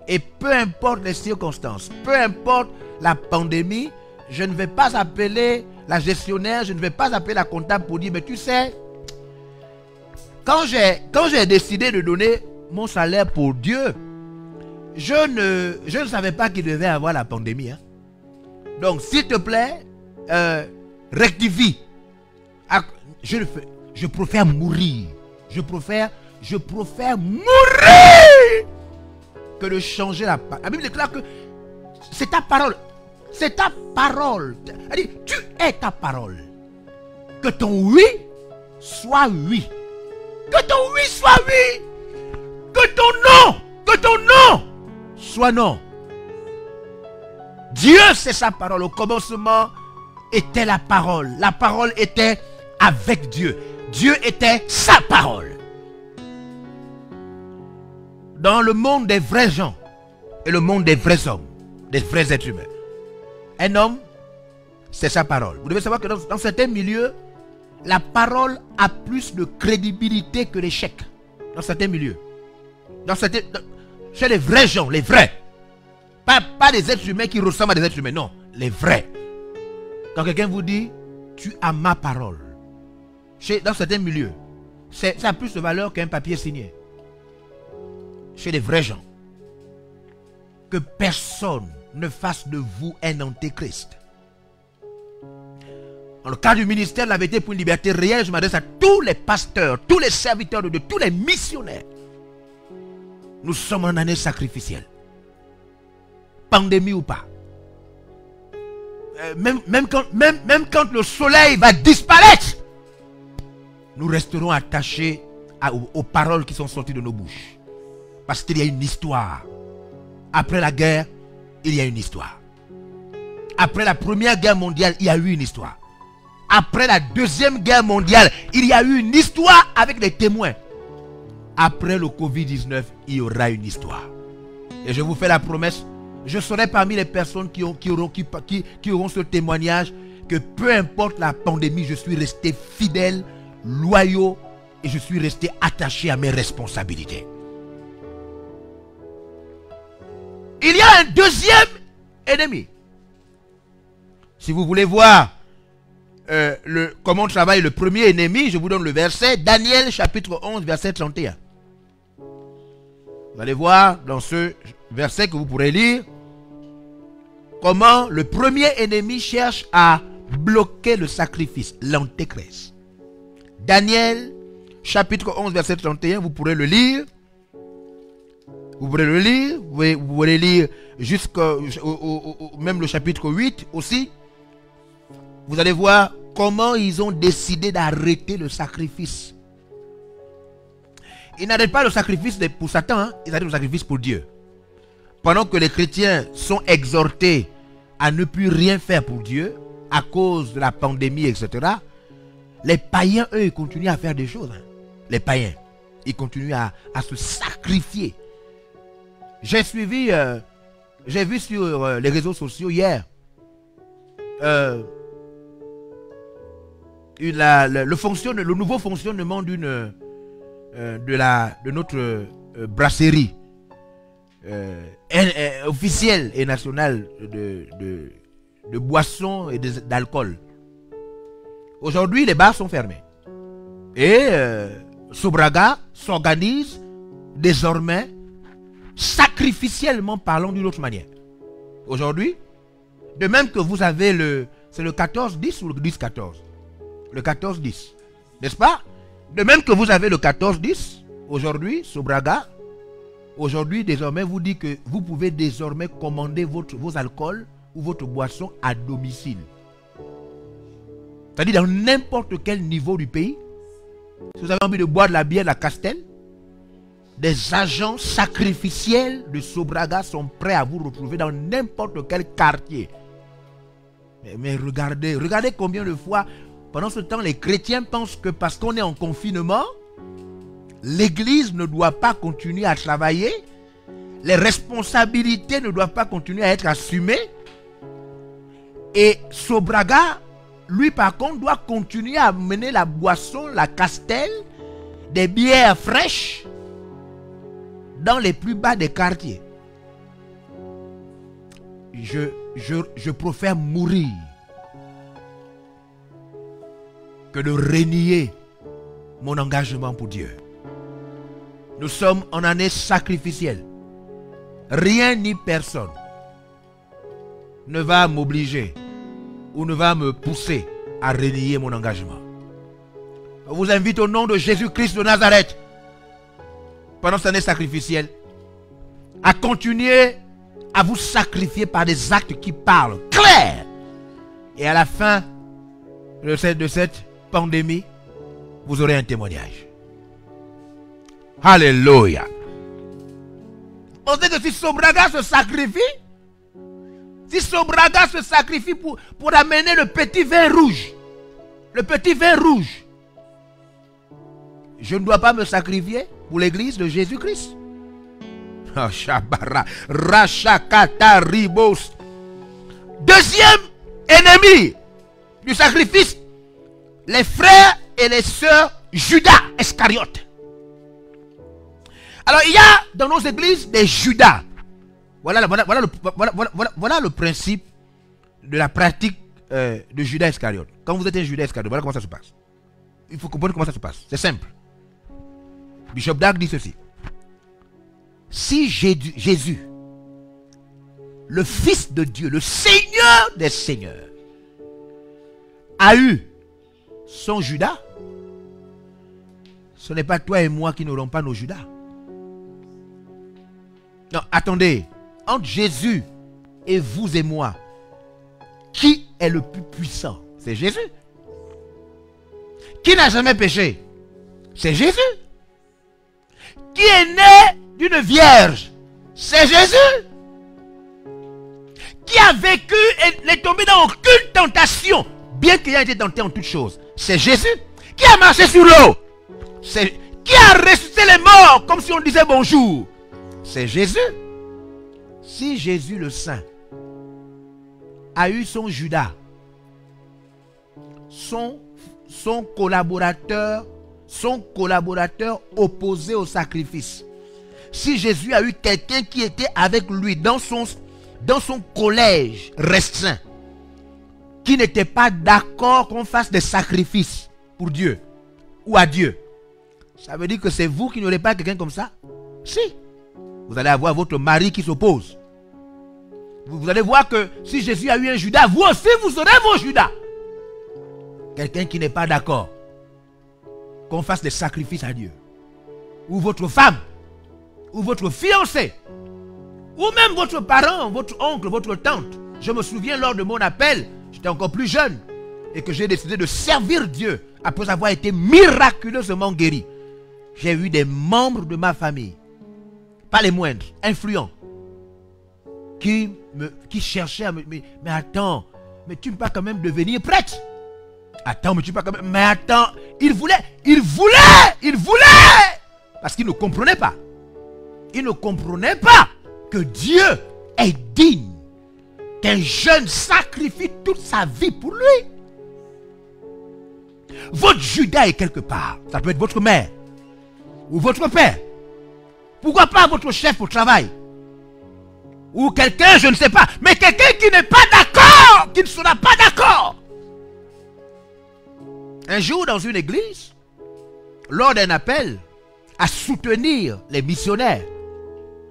S4: Et peu importe les circonstances, peu importe la pandémie, je ne vais pas appeler la gestionnaire, je ne vais pas appeler la comptable pour dire, mais tu sais, quand j'ai décidé de donner mon salaire pour Dieu, je ne savais pas qu'il devait avoir la pandémie. Hein. Donc, s'il te plaît, rectifie. Je préfère mourir. Je préfère mourir que de changer la parole. La Bible déclare que c'est ta parole. C'est ta parole. Elle dit, tu es ta parole. Que ton oui soit oui. Que ton oui soit oui. Que ton non soit non. Dieu, c'est sa parole. Au commencement était la parole. La parole était avec Dieu. Dieu était sa parole. Dans le monde des vrais gens et le monde des vrais hommes, des vrais êtres humains, un homme, c'est sa parole. Vous devez savoir que dans certains milieux, la parole a plus de crédibilité que l'échec. Dans certains milieux. Chez les vrais gens, les vrais. Pas des êtres humains qui ressemblent à des êtres humains, non, les vrais. Quand quelqu'un vous dit, tu as ma parole, dans certains milieux, ça a plus de valeur qu'un papier signé. Chez les vrais gens, que personne ne fasse de vous un antéchrist. Dans le cas du ministère de la vérité pour une liberté réelle, je m'adresse à tous les pasteurs, tous les serviteurs de Dieu, tous les missionnaires. Nous sommes en année sacrificielle. Pandémie ou pas. Même quand le soleil va disparaître, nous resterons attachés aux paroles qui sont sorties de nos bouches. Parce qu'il y a une histoire. Après la guerre, il y a une histoire. Après la première guerre mondiale, il y a eu une histoire. Après la deuxième guerre mondiale, il y a eu une histoire avec des témoins. Après le Covid-19, il y aura une histoire. Et je vous fais la promesse, je serai parmi les personnes qui auront ce témoignage que peu importe la pandémie, je suis resté fidèle, loyaux et je suis resté attaché à mes responsabilités. Il y a un deuxième ennemi. Si vous voulez voir comment travaille le premier ennemi, je vous donne le verset, Daniel chapitre 11, verset 31. Vous allez voir dans ce verset que vous pourrez lire comment le premier ennemi cherche à bloquer le sacrifice, l'antéchrist. Daniel chapitre 11, verset 31, vous pourrez le lire. Vous pourrez le lire, vous pourrez lire jusqu'à même le chapitre 8 aussi. Vous allez voir comment ils ont décidé d'arrêter le sacrifice. Ils n'arrêtent pas le sacrifice pour Satan, hein, ils arrêtent le sacrifice pour Dieu. Pendant que les chrétiens sont exhortés à ne plus rien faire pour Dieu, à cause de la pandémie, etc., les païens, eux, ils continuent à faire des choses. Hein. Les païens, ils continuent à se sacrifier. J'ai vu sur les réseaux sociaux hier le nouveau fonctionnement de notre brasserie officielle et nationale de boissons et d'alcool. Aujourd'hui, les bars sont fermés. Et Sobraga s'organise désormais sacrificiellement parlant d'une autre manière. Aujourd'hui, de même que vous avez c'est le 14-10 ou le 10-14? Le 14-10, n'est-ce pas? De même que vous avez le 14-10, aujourd'hui, Sobraga, aujourd'hui, désormais, vous dit que vous pouvez désormais commander vos alcools ou votre boisson à domicile. C'est-à-dire dans n'importe quel niveau du pays. Si vous avez envie de boire de la bière, la Castel, des agents sacrificiels de Sobraga sont prêts à vous retrouver dans n'importe quel quartier. Mais regardez combien de fois, pendant ce temps, les chrétiens pensent que parce qu'on est en confinement, l'église ne doit pas continuer à travailler, les responsabilités ne doivent pas continuer à être assumées. Et Sobraga, lui par contre, doit continuer à mener la boisson, la Castel, des bières fraîches, dans les plus bas des quartiers. Je préfère mourir que de renier mon engagement pour Dieu. Nous sommes en année sacrificielle. Rien ni personne ne va m'obliger ou ne va me pousser à renier mon engagement. Je vous invite au nom de Jésus-Christ de Nazareth, pendant cette année sacrificielle, à continuer à vous sacrifier par des actes qui parlent clair. Et à la fin de cette pandémie, vous aurez un témoignage. Alléluia. On sait que si Sobraga se sacrifie, pour amener le petit vin rouge, je ne dois pas me sacrifier pour l'église de Jésus-Christ. Deuxième ennemi du sacrifice, les frères et les sœurs Judas Iscariote. Alors il y a dans nos églises des Judas. Voilà le principe de la pratique de Judas Iscariote. Quand vous êtes un Judas Iscariote, voilà comment ça se passe. Il faut comprendre comment ça se passe. C'est simple. Bishop Dag dit ceci. Si Jésus, le Fils de Dieu, le Seigneur des Seigneurs, a eu son Judas, ce n'est pas toi et moi qui n'aurons pas nos Judas. Non, attendez. Entre Jésus et vous et moi, qui est le plus puissant? C'est Jésus. Qui n'a jamais péché? C'est Jésus. Qui est né d'une vierge? C'est Jésus. Qui a vécu et n'est tombé dans aucune tentation, bien qu'il ait été tenté en toutes choses? C'est Jésus. Qui a marché sur l'eau? Qui a ressuscité les morts comme si on disait bonjour? C'est Jésus. Si Jésus le Saint a eu son Judas, son collaborateur opposé au sacrifice, si Jésus a eu quelqu'un qui était avec lui dans son collège restreint, qui n'était pas d'accord qu'on fasse des sacrifices pour Dieu ou à Dieu, ça veut dire que c'est vous qui n'aurez pas quelqu'un comme ça? Si. Vous allez avoir votre mari qui s'oppose. Vous allez voir que si Jésus a eu un Judas, vous aussi vous aurez vos Judas. Quelqu'un qui n'est pas d'accord qu'on fasse des sacrifices à Dieu. Ou votre femme, ou votre fiancé, ou même votre parent, votre oncle, votre tante. Je me souviens lors de mon appel, j'étais encore plus jeune, et que j'ai décidé de servir Dieu après avoir été miraculeusement guéri. J'ai eu des membres de ma famille, pas les moindres, influents, qui cherchaient à me... Mais attends, mais tu ne peux pas quand même devenir prêtre. Attends, mais tu peux pas quand même... Mais attends, il voulait. Parce qu'il ne comprenait pas. Il ne comprenait pas que Dieu est digne qu'un jeune sacrifie toute sa vie pour lui. Votre Judas est quelque part. Ça peut être votre mère ou votre père. Pourquoi pas votre chef au travail? Ou quelqu'un, je ne sais pas, mais quelqu'un qui n'est pas d'accord, qui ne sera pas d'accord. Un jour dans une église, lors d'un appel à soutenir les missionnaires,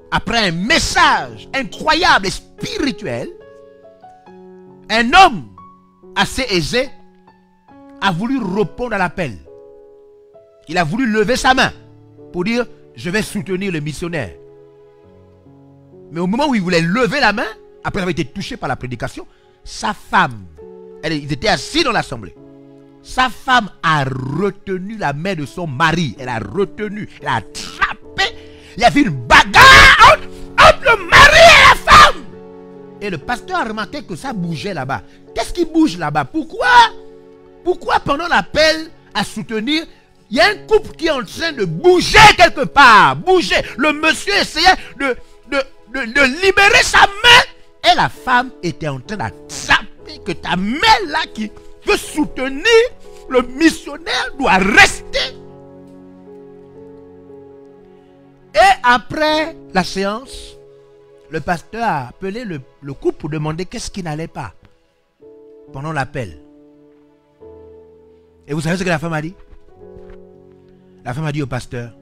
S4: après un message incroyable et spirituel, un homme assez aisé a voulu répondre à l'appel. Il a voulu lever sa main pour dire « Je vais soutenir les missionnaires ». Mais au moment où il voulait lever la main, après avoir été touché par la prédication, sa femme, ils étaient assis dans l'assemblée. Sa femme a retenu la main de son mari. Elle a retenu, elle a attrapé. Il y avait une bagarre entre le mari et la femme. Et le pasteur a remarqué que ça bougeait là-bas. Qu'est-ce qui bouge là-bas? Pourquoi pendant l'appel à soutenir, il y a un couple qui est en train de bouger quelque part? Bouger. Le monsieur essayait de libérer sa main. Et la femme était en train d'attraper que ta main là qui veut soutenir le missionnaire doit rester. Et après la séance, le pasteur a appelé le couple pour demander qu'est-ce qui n'allait pas pendant l'appel. Et vous savez ce que la femme a dit? La femme a dit au pasteur: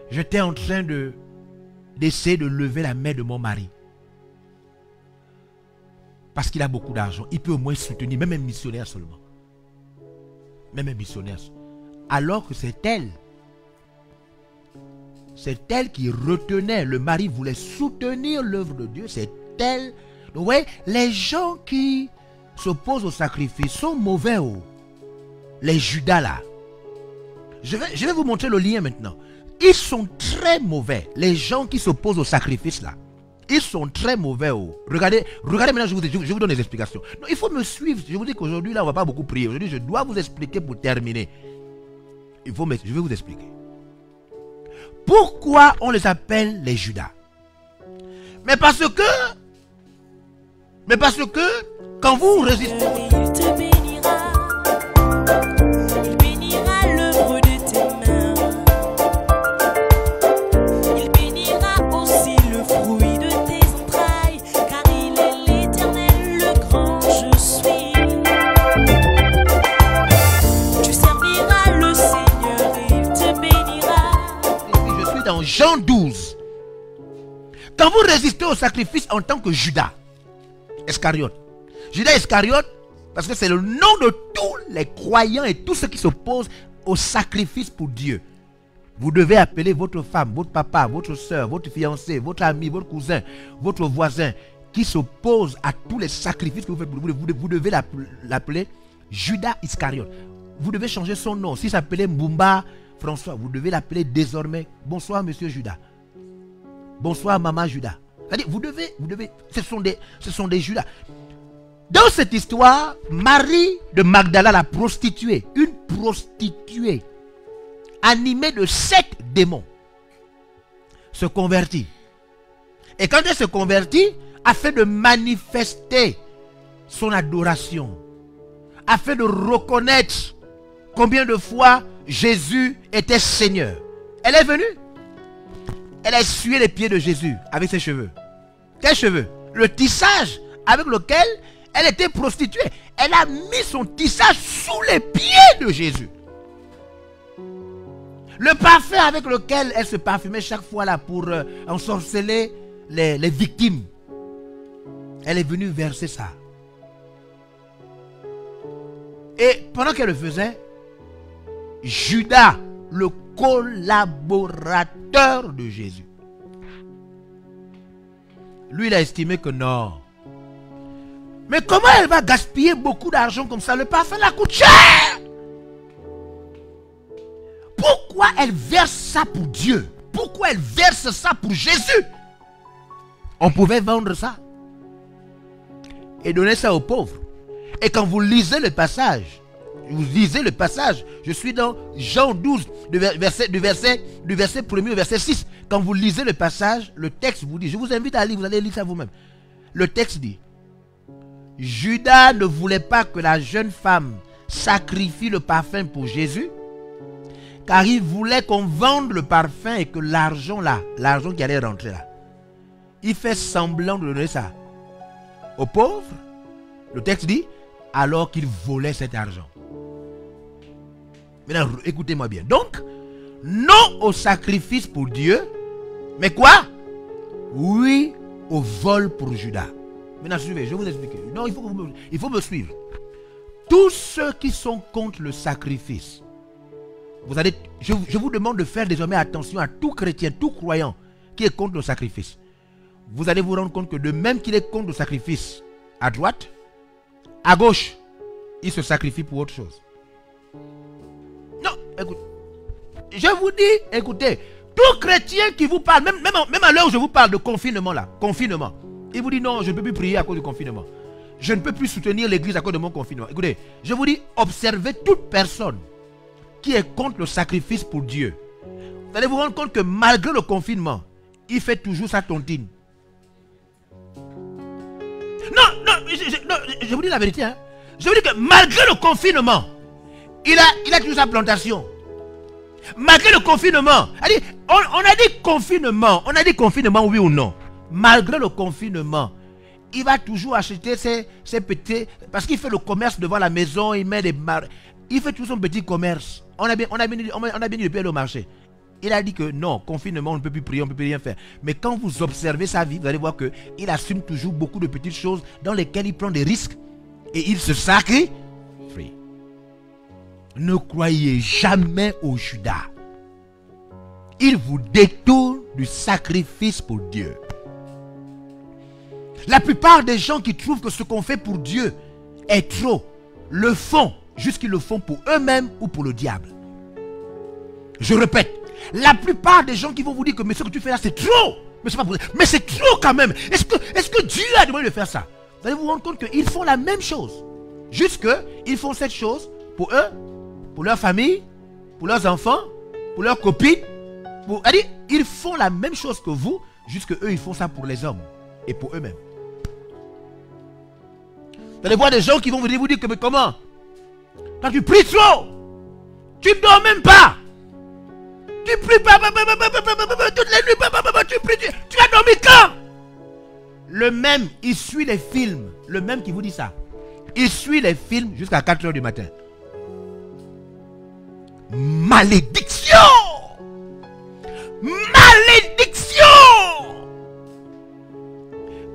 S4: j'étais en train d'essayer de lever la main de mon mari. Parce qu'il a beaucoup d'argent. Il peut au moins soutenir, même un missionnaire seulement. Même un missionnaire. Alors que c'est elle. C'est elle qui retenait. Le mari voulait soutenir l'œuvre de Dieu. C'est elle. Donc, vous voyez, les gens qui s'opposent au sacrifice sont mauvais. Oh. Les Judas là. Je vais vous montrer le lien maintenant. Ils sont très mauvais. Les gens qui s'opposent au sacrifice là. Ils sont très mauvais. Oh. Regardez maintenant, je vous donne des explications. Non, il faut me suivre. Je vous dis qu'aujourd'hui, là, on ne va pas beaucoup prier. Aujourd'hui, je dois vous expliquer pour terminer. Je vais vous expliquer. Pourquoi on les appelle les Judas? Mais parce que quand vous résistez...
S1: Il te bénira. Il bénira l'œuvre de tes mains. Il bénira aussi le fruit de tes entrailles, car il est l'Éternel, le grand je suis. Tu serviras le Seigneur et il te bénira.
S4: Je suis dans Jean 12. Quand vous résistez au sacrifice en tant que Judas Iscariote. Judas Iscariote, parce que c'est le nom de tous les croyants et tous ceux qui s'opposent au sacrifice pour Dieu. Vous devez appeler votre femme, votre papa, votre soeur, votre fiancé, votre ami, votre cousin, votre voisin qui s'oppose à tous les sacrifices que vous faites. Vous devez l'appeler Judas Iscariote. Vous devez changer son nom. S'il s'appelait Mbumba François, vous devez l'appeler désormais bonsoir monsieur Judas. Bonsoir maman Judas. C'est-à-dire, vous devez, ce sont des Judas. Dans cette histoire, Marie de Magdala, la prostituée, une prostituée, animée de 7 démons, se convertit. Et quand elle se convertit, afin de manifester son adoration, afin de reconnaître combien de fois Jésus était Seigneur, elle est venue. Elle a essuyé les pieds de Jésus avec ses cheveux. Quels cheveux? Le tissage avec lequel elle était prostituée. Elle a mis son tissage sous les pieds de Jésus. Le parfum avec lequel elle se parfumait chaque fois là pour ensorceler les victimes. Elle est venue verser ça. Et pendant qu'elle le faisait, Judas, le collaborateur de Jésus. Lui, il a estimé que non. Mais comment elle va gaspiller beaucoup d'argent comme ça? Le parfum la coûte cher. Pourquoi elle verse ça pour Dieu? Pourquoi elle verse ça pour Jésus? On pouvait vendre ça et donner ça aux pauvres. Et quand vous lisez le passage, je suis dans Jean 12, du verset 1er au verset 6. Quand vous lisez le passage, le texte vous dit, je vous invite à lire, vous allez lire ça vous-même. Le texte dit, Judas ne voulait pas que la jeune femme sacrifie le parfum pour Jésus, car il voulait qu'on vende le parfum et que l'argent qui allait rentrer là, il fait semblant de donner ça aux pauvres. Le texte dit, alors qu'il volait cet argent. Maintenant, écoutez-moi bien. Donc, non au sacrifice pour Dieu, mais quoi? Oui au vol pour Judas. Maintenant, suivez, je vais vous expliquer. Non, il faut me suivre. Tous ceux qui sont contre le sacrifice, je vous demande de faire désormais attention à tout chrétien, tout croyant qui est contre le sacrifice. Vous allez vous rendre compte que de même qu'il est contre le sacrifice à droite, à gauche, il se sacrifie pour autre chose. Non, écoute, je vous dis, écoutez, tout chrétien qui vous parle, même à l'heure où je vous parle de confinement là, confinement, il vous dit non, je ne peux plus prier à cause du confinement. Je ne peux plus soutenir l'église à cause de mon confinement. Écoutez, je vous dis, observez toute personne qui est contre le sacrifice pour Dieu. Vous allez vous rendre compte que malgré le confinement, il fait toujours sa tontine. Non, je vous dis la vérité. Hein. Je vous dis que malgré le confinement, il a toujours sa plantation. Malgré le confinement, on a dit confinement, oui ou non. Malgré le confinement, il va toujours acheter ses petits, parce qu'il fait le commerce devant la maison, il fait tout son petit commerce. On a bien dit de payer au marché. Il a dit que non, confinement, on ne peut plus prier, on ne peut plus rien faire. Mais quand vous observez sa vie, vous allez voir qu'il assume toujours beaucoup de petites choses dans lesquelles il prend des risques et il se sacrifie. Ne croyez jamais au Judas. Il vous détourne du sacrifice pour Dieu. La plupart des gens qui trouvent que ce qu'on fait pour Dieu est trop, le font, jusqu'ils le font pour eux-mêmes ou pour le diable. Je répète, la plupart des gens qui vont vous dire que mais ce que tu fais là c'est trop, mais c'est pas possible, mais c'est trop quand même. Est-ce que Dieu a demandé de faire ça? Vous allez vous rendre compte qu'ils font la même chose. Juste qu'ils font cette chose pour eux, pour leur famille, pour leurs enfants, pour leurs copines. Ils font la même chose que vous, juste qu'eux ils font ça pour les hommes et pour eux-mêmes. Vous allez voir des gens qui vont vous dire que mais comment? Quand tu pries trop, tu ne dors même pas. Tu pries pas toutes les nuits, tu pries, tu as dormi quand? Le même, il suit les films. Le même qui vous dit ça. Il suit les films jusqu'à 4 h du matin. Malédiction! Malédiction!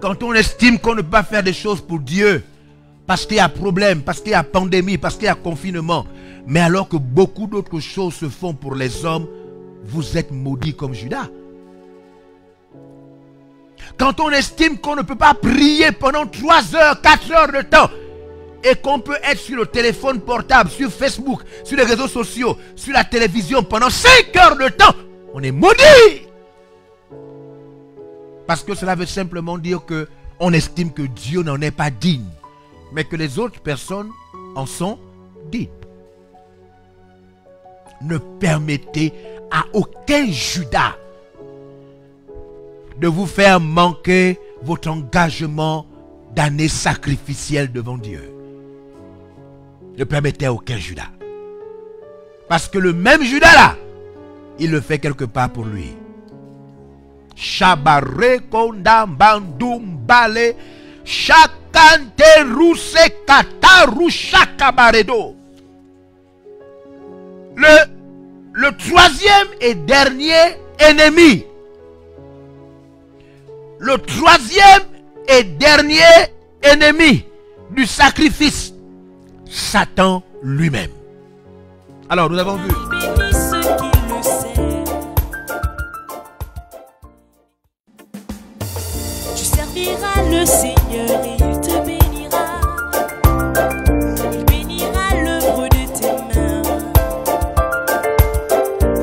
S4: Quand on estime qu'on ne peut pas faire des choses pour Dieu, parce qu'il y a problème, parce qu'il y a pandémie, parce qu'il y a confinement, mais alors que beaucoup d'autres choses se font pour les hommes, vous êtes maudits comme Judas. Quand on estime qu'on ne peut pas prier pendant 3 heures, 4 heures de temps, et qu'on peut être sur le téléphone portable, sur Facebook, sur les réseaux sociaux, sur la télévision pendant 5 heures de temps, on est maudit. Parce que cela veut simplement dire qu'on estime que Dieu n'en est pas digne, mais que les autres personnes en sont dignes. Ne permettez à aucun Judas de vous faire manquer votre engagement d'année sacrificielle devant Dieu. Ne permettez à aucun Judas. Parce que le même Judas là, il le fait quelque part pour lui. Shabare kondambandum bale shakante ruse kataru shakabaredo. Le troisième et dernier ennemi. Le troisième et dernier ennemi du sacrifice, Satan lui-même. Alors, nous avons vu.
S1: Bénis ceux qui le servent. Tu serviras le Seigneur et il te bénira. Il bénira l'œuvre de tes mains.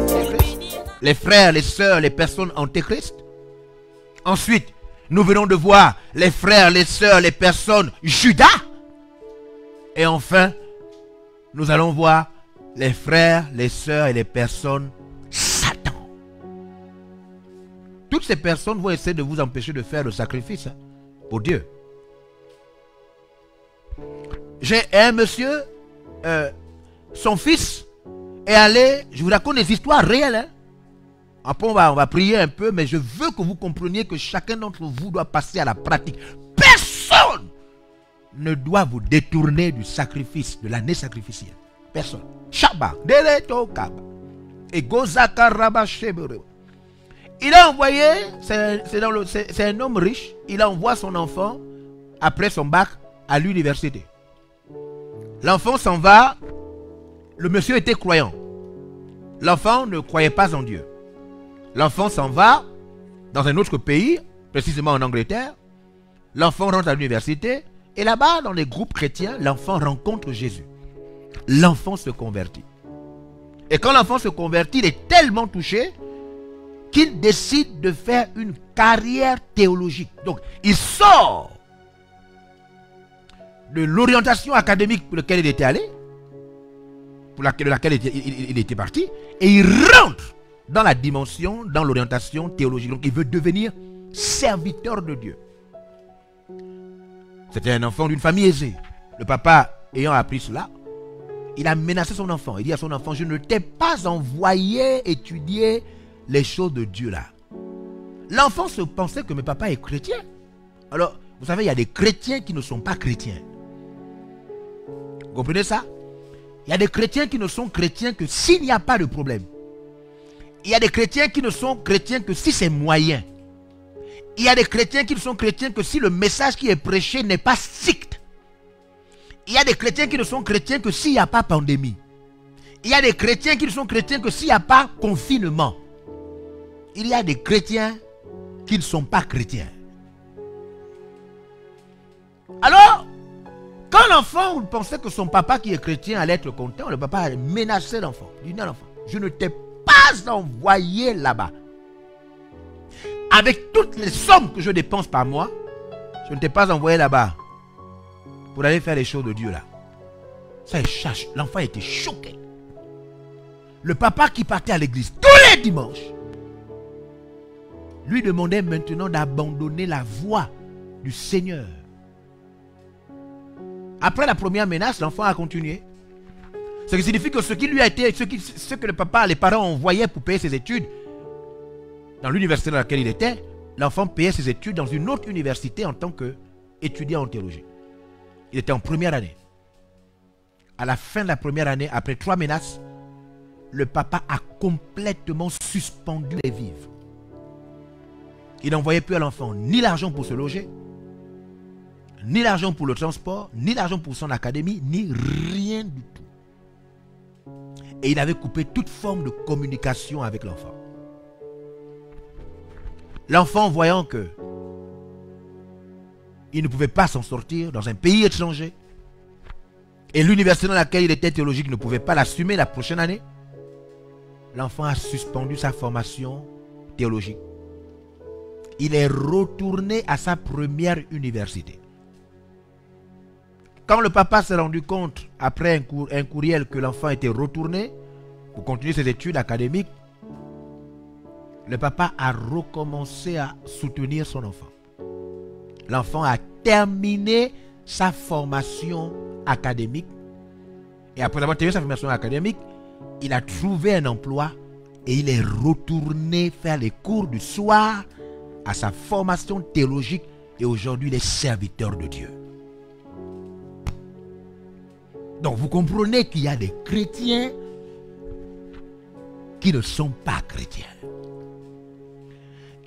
S1: Il bénira.
S4: Les frères, les sœurs, les personnes antéchrist. Ensuite, nous venons de voir les frères, les sœurs, les personnes Judas. Et enfin, nous allons voir les frères, les sœurs et les personnes Satan. Toutes ces personnes vont essayer de vous empêcher de faire le sacrifice pour Dieu. J'ai un monsieur, son fils est allé, je vous raconte des histoires réelles. Hein? Après on va prier un peu, mais je veux que vous compreniez que chacun d'entre vous doit passer à la pratique. Personne ne doit vous détourner du sacrifice, de l'année sacrificielle. Personne. Shabbat, Deleto Kaba. Et Gozaka Rabba Shebere. Il a envoyé, c'est un homme riche, il envoie son enfant, après son bac, à l'université. L'enfant s'en va, le monsieur était croyant. L'enfant ne croyait pas en Dieu. L'enfant s'en va dans un autre pays, précisément en Angleterre. L'enfant rentre à l'université et là-bas, dans les groupes chrétiens, l'enfant rencontre Jésus. L'enfant se convertit. Et quand l'enfant se convertit, il est tellement touché qu'il décide de faire une carrière théologique. Donc, il sort de l'orientation académique pour laquelle il était allé, pour laquelle il était parti, et il rentre dans la dimension, dans l'orientation théologique. Donc, il veut devenir serviteur de Dieu. C'était un enfant d'une famille aisée. Le papa, ayant appris cela, il a menacé son enfant. Il dit à son enfant, je ne t'ai pas envoyé étudier les choses de Dieu là. L'enfant se pensait que mes papas est chrétien. Alors, vous savez, il y a des chrétiens qui ne sont pas chrétiens. Vous comprenez ça? Il y a des chrétiens qui ne sont chrétiens que s'il n'y a pas de problème. Il y a des chrétiens qui ne sont chrétiens que si c'est moyen. Il y a des chrétiens qui ne sont chrétiens que si le message qui est prêché n'est pas strict. Il y a des chrétiens qui ne sont chrétiens que s'il n'y a pas pandémie. Il y a des chrétiens qui ne sont chrétiens que s'il n'y a pas confinement. Il y a des chrétiens qui ne sont pas chrétiens. Alors, quand l'enfant pensait que son papa qui est chrétien allait être content, le papa a menacé l'enfant. Il dit non l'enfant, je ne t'ai pas envoyé là-bas. Avec toutes les sommes que je dépense par mois, je ne t'ai pas envoyé là-bas pour aller faire les choses de Dieu là. Ça cherche. L'enfant était choqué. Le papa qui partait à l'église tous les dimanches lui demandait maintenant d'abandonner la voie du Seigneur. Après la première menace, l'enfant a continué. Ce qui signifie que ce qui lui a été, ce que le papa, les parents envoyaient pour payer ses études, dans l'université dans laquelle il était, l'enfant payait ses études dans une autre université en tant qu'étudiant en théologie. Il était en première année. À la fin de la première année, après 3 menaces, le papa a complètement suspendu les vivres. Il n'envoyait plus à l'enfant ni l'argent pour se loger, ni l'argent pour le transport, ni l'argent pour son académie, ni rien du tout. Et il avait coupé toute forme de communication avec l'enfant. L'enfant, voyant que il ne pouvait pas s'en sortir dans un pays étranger, et l'université dans laquelle il était théologique ne pouvait pas l'assumer la prochaine année, l'enfant a suspendu sa formation théologique. Il est retourné à sa première université. Quand le papa s'est rendu compte, après un courriel, que l'enfant était retourné pour continuer ses études académiques, le papa a recommencé à soutenir son enfant. L'enfant a terminé sa formation académique. Et après avoir terminé sa formation académique, il a trouvé un emploi et il est retourné faire les cours du soir à sa formation théologique. Et aujourd'hui, il est serviteur de Dieu. Donc, vous comprenez qu'il y a des chrétiens qui ne sont pas chrétiens.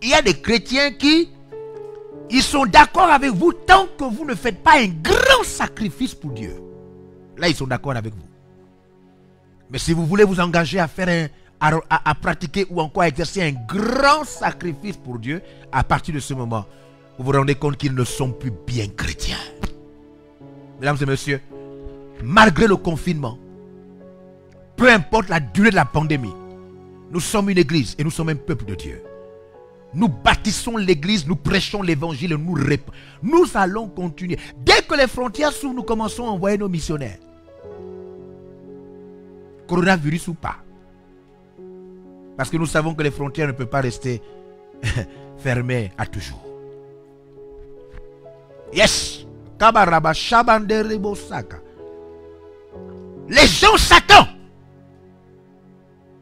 S4: Il y a des chrétiens qui ils sont d'accord avec vous tant que vous ne faites pas un grand sacrifice pour Dieu. Là, ils sont d'accord avec vous. Mais si vous voulez vous engager à faire à pratiquer ou encore à exercer un grand sacrifice pour Dieu, à partir de ce moment, vous vous rendez compte qu'ils ne sont plus bien chrétiens. Mesdames et messieurs, malgré le confinement, peu importe la durée de la pandémie, nous sommes une église et nous sommes un peuple de Dieu. Nous bâtissons l'église, nous prêchons l'évangile, nous allons continuer. Dès que les frontières s'ouvrent, nous commençons à envoyer nos missionnaires. Coronavirus ou pas. Parce que nous savons que les frontières ne peuvent pas rester fermées à toujours. Yes! Les gens Satan.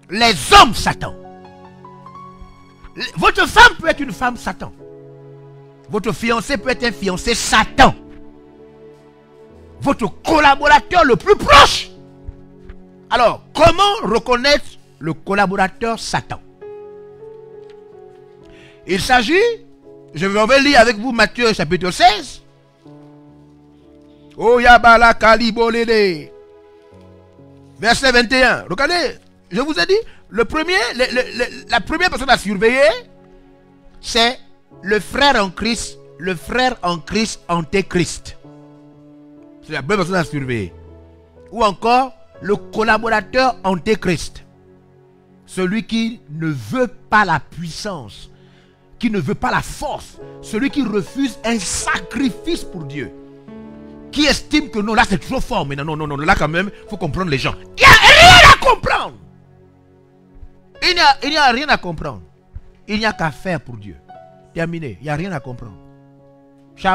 S4: Les hommes Satan. Votre femme peut être une femme Satan. Votre fiancé peut être un fiancé Satan. Votre collaborateur le plus proche. Alors, comment reconnaître le collaborateur Satan? Il s'agit, je vais lire avec vous Matthieu chapitre 16. Oh Yabala Kalibolele. Verset 21. Regardez, je vous ai dit, la première personne à surveiller, c'est le frère en Christ, antéchrist. C'est la première personne à surveiller. Ou encore, le collaborateur antéchrist. Celui qui ne veut pas la puissance, qui ne veut pas la force, celui qui refuse un sacrifice pour Dieu, qui estime que non, là c'est trop fort, mais non, là quand même, il faut comprendre les gens. Il n'y a rien à comprendre. Il n'y a rien à comprendre. Il n'y a qu'à faire pour Dieu. Terminé, il n'y a rien à comprendre. Il n'y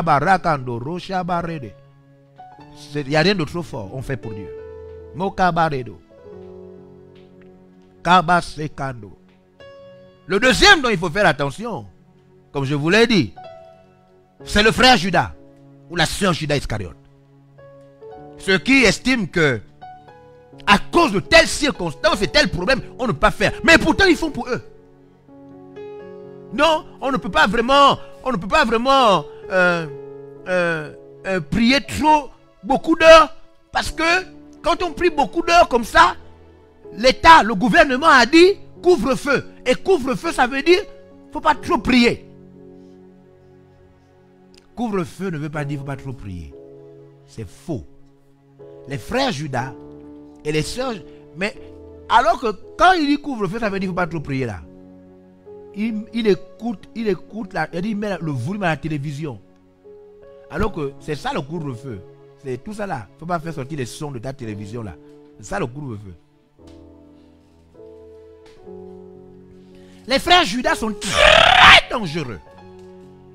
S4: a rien de trop fort, on fait pour Dieu. Mokabaredo. Kabasekando. Le deuxième dont il faut faire attention, comme je vous l'ai dit, c'est le frère Judas ou la sœur Judas Iscariote. Ceux qui estiment que à cause de telles circonstances et tels problèmes, on ne peut pas faire. Mais pourtant, ils font pour eux. Non, on ne peut pas vraiment prier beaucoup d'heures, parce que quand on prie beaucoup d'heures comme ça, l'État, le gouvernement a dit couvre-feu. Et couvre-feu, ça veut dire il ne faut pas trop prier. Couvre-feu ne veut pas dire il ne faut pas trop prier. C'est faux. Les frères Judas et les sœurs, mais alors que quand il dit couvre-feu, ça veut dire qu'il ne faut pas trop prier là. Il écoute là, il met le volume à la télévision. Alors que c'est ça le couvre-feu. C'est tout ça là. Il ne faut pas faire sortir les sons de ta télévision là. C'est ça le couvre-feu. Les frères Judas sont très dangereux.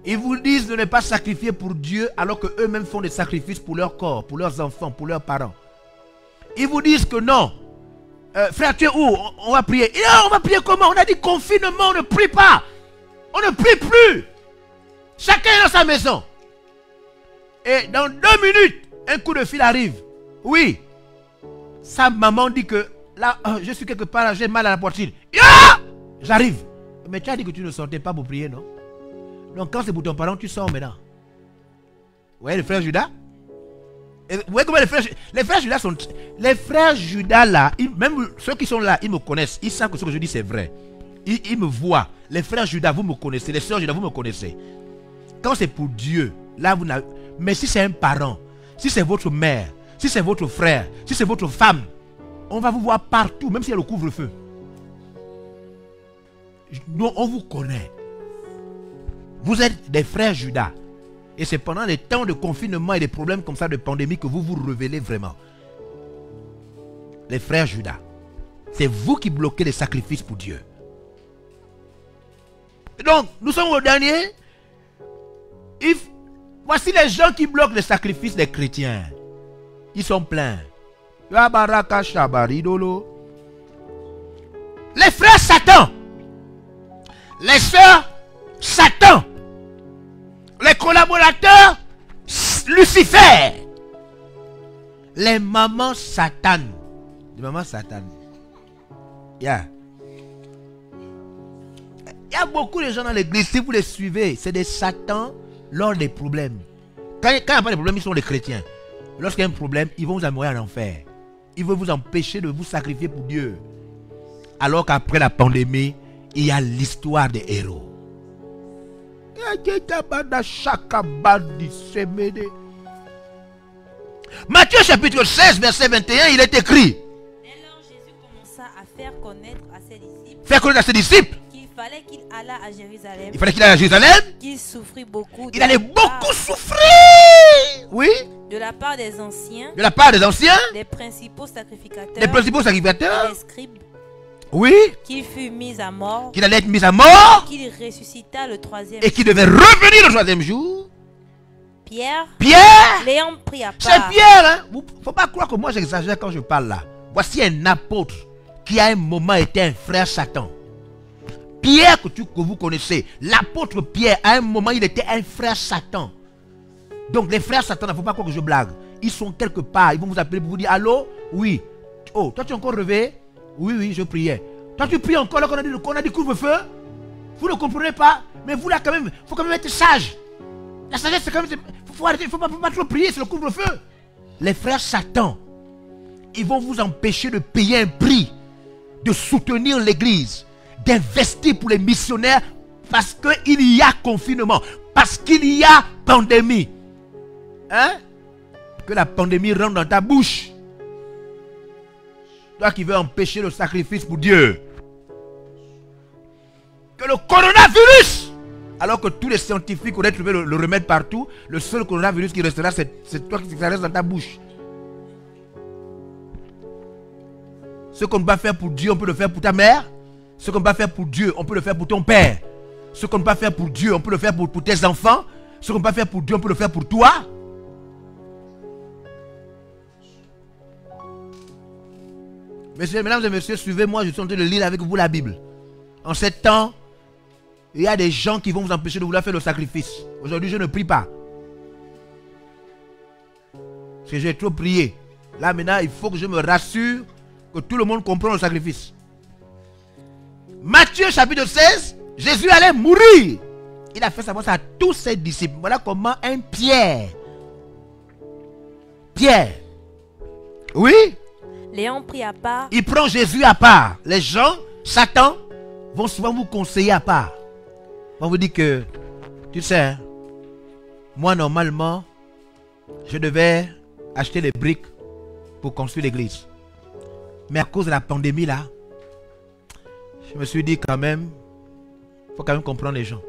S4: Ils vous disent de ne pas sacrifier pour Dieu alors qu'eux-mêmes font des sacrifices pour leur corps, pour leurs enfants, pour leurs parents. Ils vous disent que non. Frère, tu es où? On va prier. Et non, on va prier comment? On a dit confinement, on ne prie pas. On ne prie plus. Chacun est dans sa maison. Et dans 2 minutes, un coup de fil arrive. Oui. Sa maman dit que là, je suis quelque part, j'ai mal à la poitrine. J'arrive. Mais tu as dit que tu ne sortais pas pour prier, non? Donc quand c'est pour ton parent, tu sors maintenant. Vous voyez le frère Judas? Et vous voyez comment les frères Judas sont... Les frères Judas là, même ceux qui sont là, ils me connaissent. Ils savent que ce que je dis c'est vrai. Ils me voient. Les frères Judas, vous me connaissez. Les sœurs Judas, vous me connaissez. Quand c'est pour Dieu, là vous n'avez... Mais si c'est un parent, si c'est votre mère, si c'est votre frère, si c'est votre femme, on va vous voir partout, même s'il y a le couvre-feu. Nous, on vous connaît. Vous êtes des frères Judas. Et c'est pendant les temps de confinement et des problèmes comme ça de pandémie que vous vous révélez vraiment. Les frères Judas. C'est vous qui bloquez les sacrifices pour Dieu. Donc, nous sommes au dernier. Voici les gens qui bloquent les sacrifices des chrétiens. Ils sont pleins. Les frères Satan. Les sœurs Satan. Les collaborateurs Lucifer. Les mamans Satan. Les mamans Satan. Il y a beaucoup de gens dans l'église, si vous les suivez, c'est des Satans lors des problèmes. Quand il n'y a pas de problème, ils sont des chrétiens. Lorsqu'il y a un problème, ils vont vous envoyer en enfer. Il veut vous empêcher de vous sacrifier pour Dieu. Alors qu'après la pandémie, il y a l'histoire des héros. Matthieu chapitre 16, verset 21, il est écrit.
S5: Dès lors, Jésus commença à faire connaître à ses disciples.
S4: Faire connaître à ses disciples.
S5: Qu'il fallait qu'il allât à Jérusalem.
S4: Il fallait qu'il aille à Jérusalem.
S5: Qu'il souffrit beaucoup.
S4: Il allait beaucoup souffrir. Oui.
S5: De la part des anciens.
S4: De la part des anciens.
S5: Des principaux sacrificateurs.
S4: Des principaux sacrificateurs.
S5: Des scribes.
S4: Oui.
S5: Qu'il fut mis à mort.
S4: Qu'il allait être mis à mort.
S5: Qu'il ressuscita le troisième
S4: et qu'il devait revenir le troisième jour.
S5: Pierre.
S4: L'ayant
S5: pris à part.
S4: C'est Pierre, hein. Faut pas croire que moi j'exagère quand je parle là. Voici un apôtre qui à un moment était un frère Satan. Pierre que vous connaissez, l'apôtre Pierre, à un moment il était un frère Satan. Donc les frères Satan, il ne faut pas croire que je blague. Ils sont quelque part, ils vont vous appeler pour vous dire allô, oui. Oh, toi tu es encore réveillé? Oui, je priais. Toi tu pries encore là qu'on a dit couvre-feu? Vous ne comprenez pas? Mais vous là quand même, il faut quand même être sage. La sagesse c'est quand même, faut arrêter, il ne faut pas trop prier, c'est le couvre-feu. Les frères Satan, ils vont vous empêcher de payer un prix, de soutenir l'église, d'investir pour les missionnaires parce qu'il y a confinement, parce qu'il y a pandémie. Hein? Que la pandémie rentre dans ta bouche. Toi qui veux empêcher le sacrifice pour Dieu. Que le coronavirus, alors que tous les scientifiques auraient trouvé le remède partout, le seul coronavirus qui restera, c'est toi qui reste dans ta bouche. Ce qu'on ne peut pas faire pour Dieu, on peut le faire pour ta mère. Ce qu'on ne peut pas faire pour Dieu, on peut le faire pour ton père. Ce qu'on ne peut pas faire pour Dieu, on peut le faire pour tes enfants. Ce qu'on ne peut pas faire pour Dieu, on peut le faire pour toi. Mesdames et messieurs, suivez-moi, je suis en train de lire avec vous la Bible. En ce temps, il y a des gens qui vont vous empêcher de vouloir faire le sacrifice. Aujourd'hui, je ne prie pas. Parce que j'ai trop prié. Là, maintenant, il faut que je me rassure que tout le monde comprend le sacrifice. Matthieu chapitre 16, Jésus allait mourir. Il a fait savoir ça à tous ses disciples. Voilà comment un Pierre. Oui.
S5: L'ayant pris à part.
S4: Il prend Jésus à part. Les gens, Satan, vont souvent vous conseiller à part. On vous dit que, tu sais, moi normalement, je devais acheter les briques pour construire l'église. Mais à cause de la pandémie là, je me suis dit quand même, il faut quand même comprendre les gens.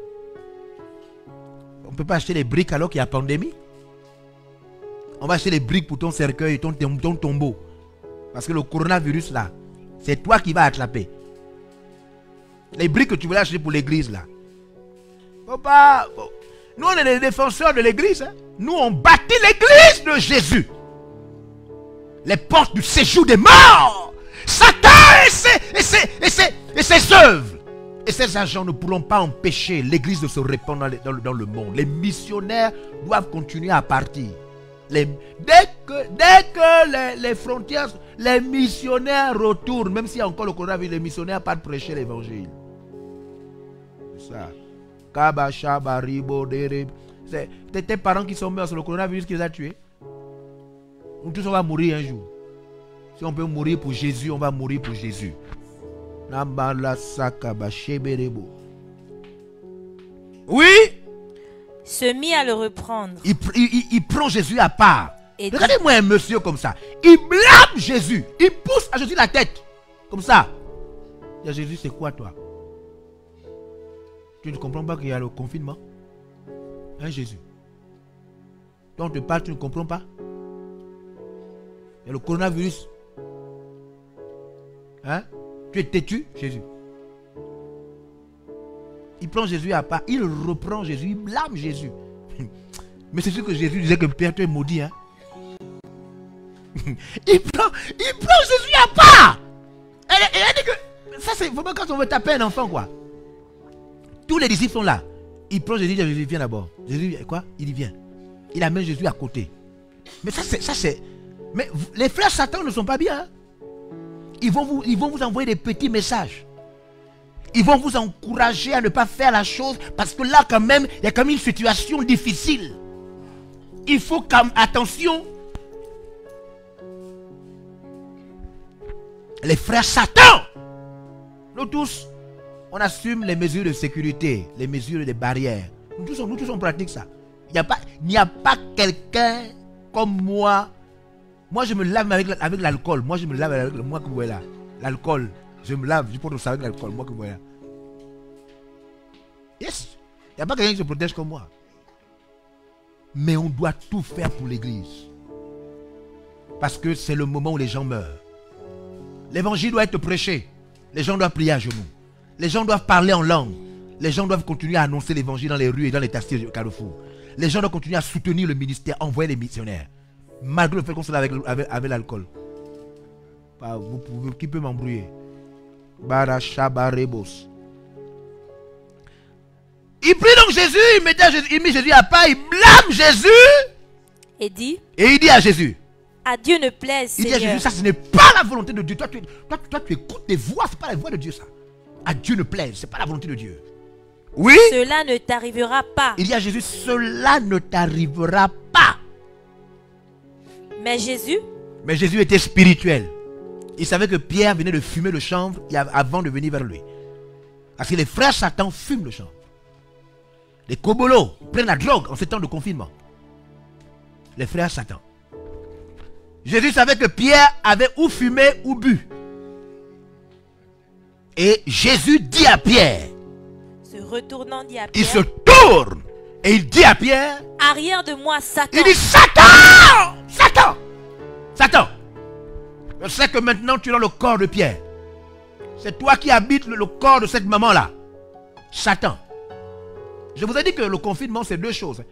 S4: On ne peut pas acheter les briques alors qu'il y a pandémie. On va acheter les briques pour ton cercueil, ton tombeau. Parce que le coronavirus là, c'est toi qui vas attraper. Les briques que tu voulais acheter pour l'église là. Faut pas. Nous on est les défenseurs de l'église. Hein? Nous on bâtit l'église de Jésus. Les portes du séjour des morts. Satan et ses œuvres. Et ces agents ne pourront pas empêcher l'église de se répandre dans le monde. Les missionnaires doivent continuer à partir. Dès que les frontières, les missionnaires retournent, même s'il y a encore le coronavirus, les missionnaires partent prêcher l'évangile. C'est ça. C'est tes parents qui sont morts, c'est le coronavirus qui les a tués. Nous tous on va mourir un jour. Si on peut mourir pour Jésus, on va mourir pour Jésus. Oui.
S5: Se mit à le reprendre.
S4: Il prend Jésus à part. Regardez-moi un monsieur comme ça. Il blâme Jésus. Il pousse à Jésus la tête. Comme ça. Il dit à Jésus, c'est quoi toi? Tu ne comprends pas qu'il y a le confinement? Hein Jésus? Toi on te parle, tu ne comprends pas? Il y a le coronavirus. Hein? Tu es têtu, Jésus. Il prend Jésus à part, il reprend Jésus, il blâme Jésus. Mais c'est sûr que Jésus disait que Pierre, tu es maudit. Hein? il prend Jésus à part. Elle dit que ça c'est vraiment quand on veut taper un enfant quoi. Tous les disciples sont là. Il prend Jésus, il dit Jésus viens d'abord. Jésus quoi? Il y vient. Il amène Jésus à côté. Mais ça c'est. Mais les frères Satan ne sont pas bien. Hein? Ils vont vous envoyer des petits messages. Ils vont vous encourager à ne pas faire la chose parce que là quand même, il y a quand même une situation difficile. Il faut attention. Les frères Satan. Nous tous, on assume les mesures de sécurité, les mesures de barrières. Nous tous on pratique ça. Il n'y a pas quelqu'un comme moi. Moi, je me lave avec l'alcool. Moi, je me lave avec moi que vous voyez là. L'alcool. Je me lave, je porte ça avec l'alcool. Moi que vous voyez là. Yes. Il n'y a pas quelqu'un qui se protège comme moi. Mais on doit tout faire pour l'église. Parce que c'est le moment où les gens meurent. L'évangile doit être prêché. Les gens doivent prier à genoux. Les gens doivent parler en langue. Les gens doivent continuer à annoncer l'évangile dans les rues et dans les taxis de Carrefour. Les gens doivent continuer à soutenir le ministère, envoyer les missionnaires. Malgré le fait qu'on se lave avec l'alcool. Qui peut m'embrouiller? Barachabarebos. Il prie donc Jésus, il met Jésus à part, il blâme Jésus.
S5: Et dit,
S4: et il dit à Jésus,
S5: à Dieu ne plaise,
S4: il dit
S5: Seigneur.
S4: à Jésus, ça ce n'est pas la volonté de Dieu. Toi, tu écoutes des voix, ce n'est pas la voix de Dieu ça. À Dieu ne plaise, ce n'est pas la volonté de Dieu. Oui.
S5: Cela ne t'arrivera pas.
S4: Il dit à Jésus, cela ne t'arrivera pas.
S5: Mais Jésus
S4: était spirituel. Il savait que Pierre venait de fumer le chanvre avant de venir vers lui. Parce que les frères Satan fument le chanvre. Les cobolos prennent la drogue en ces temps de confinement. Les frères Satan. Jésus savait que Pierre avait ou fumé ou bu. Et Jésus dit à Pierre,
S5: se retournant, dit à Pierre,
S4: il se tourne et il dit à Pierre,
S5: arrière de moi, Satan.
S4: Il dit, Satan, Satan, Satan. Je sais que maintenant tu es dans le corps de Pierre. C'est toi qui habites le corps de cette maman-là. Satan. Je vous ai dit que le confinement, c'est deux choses.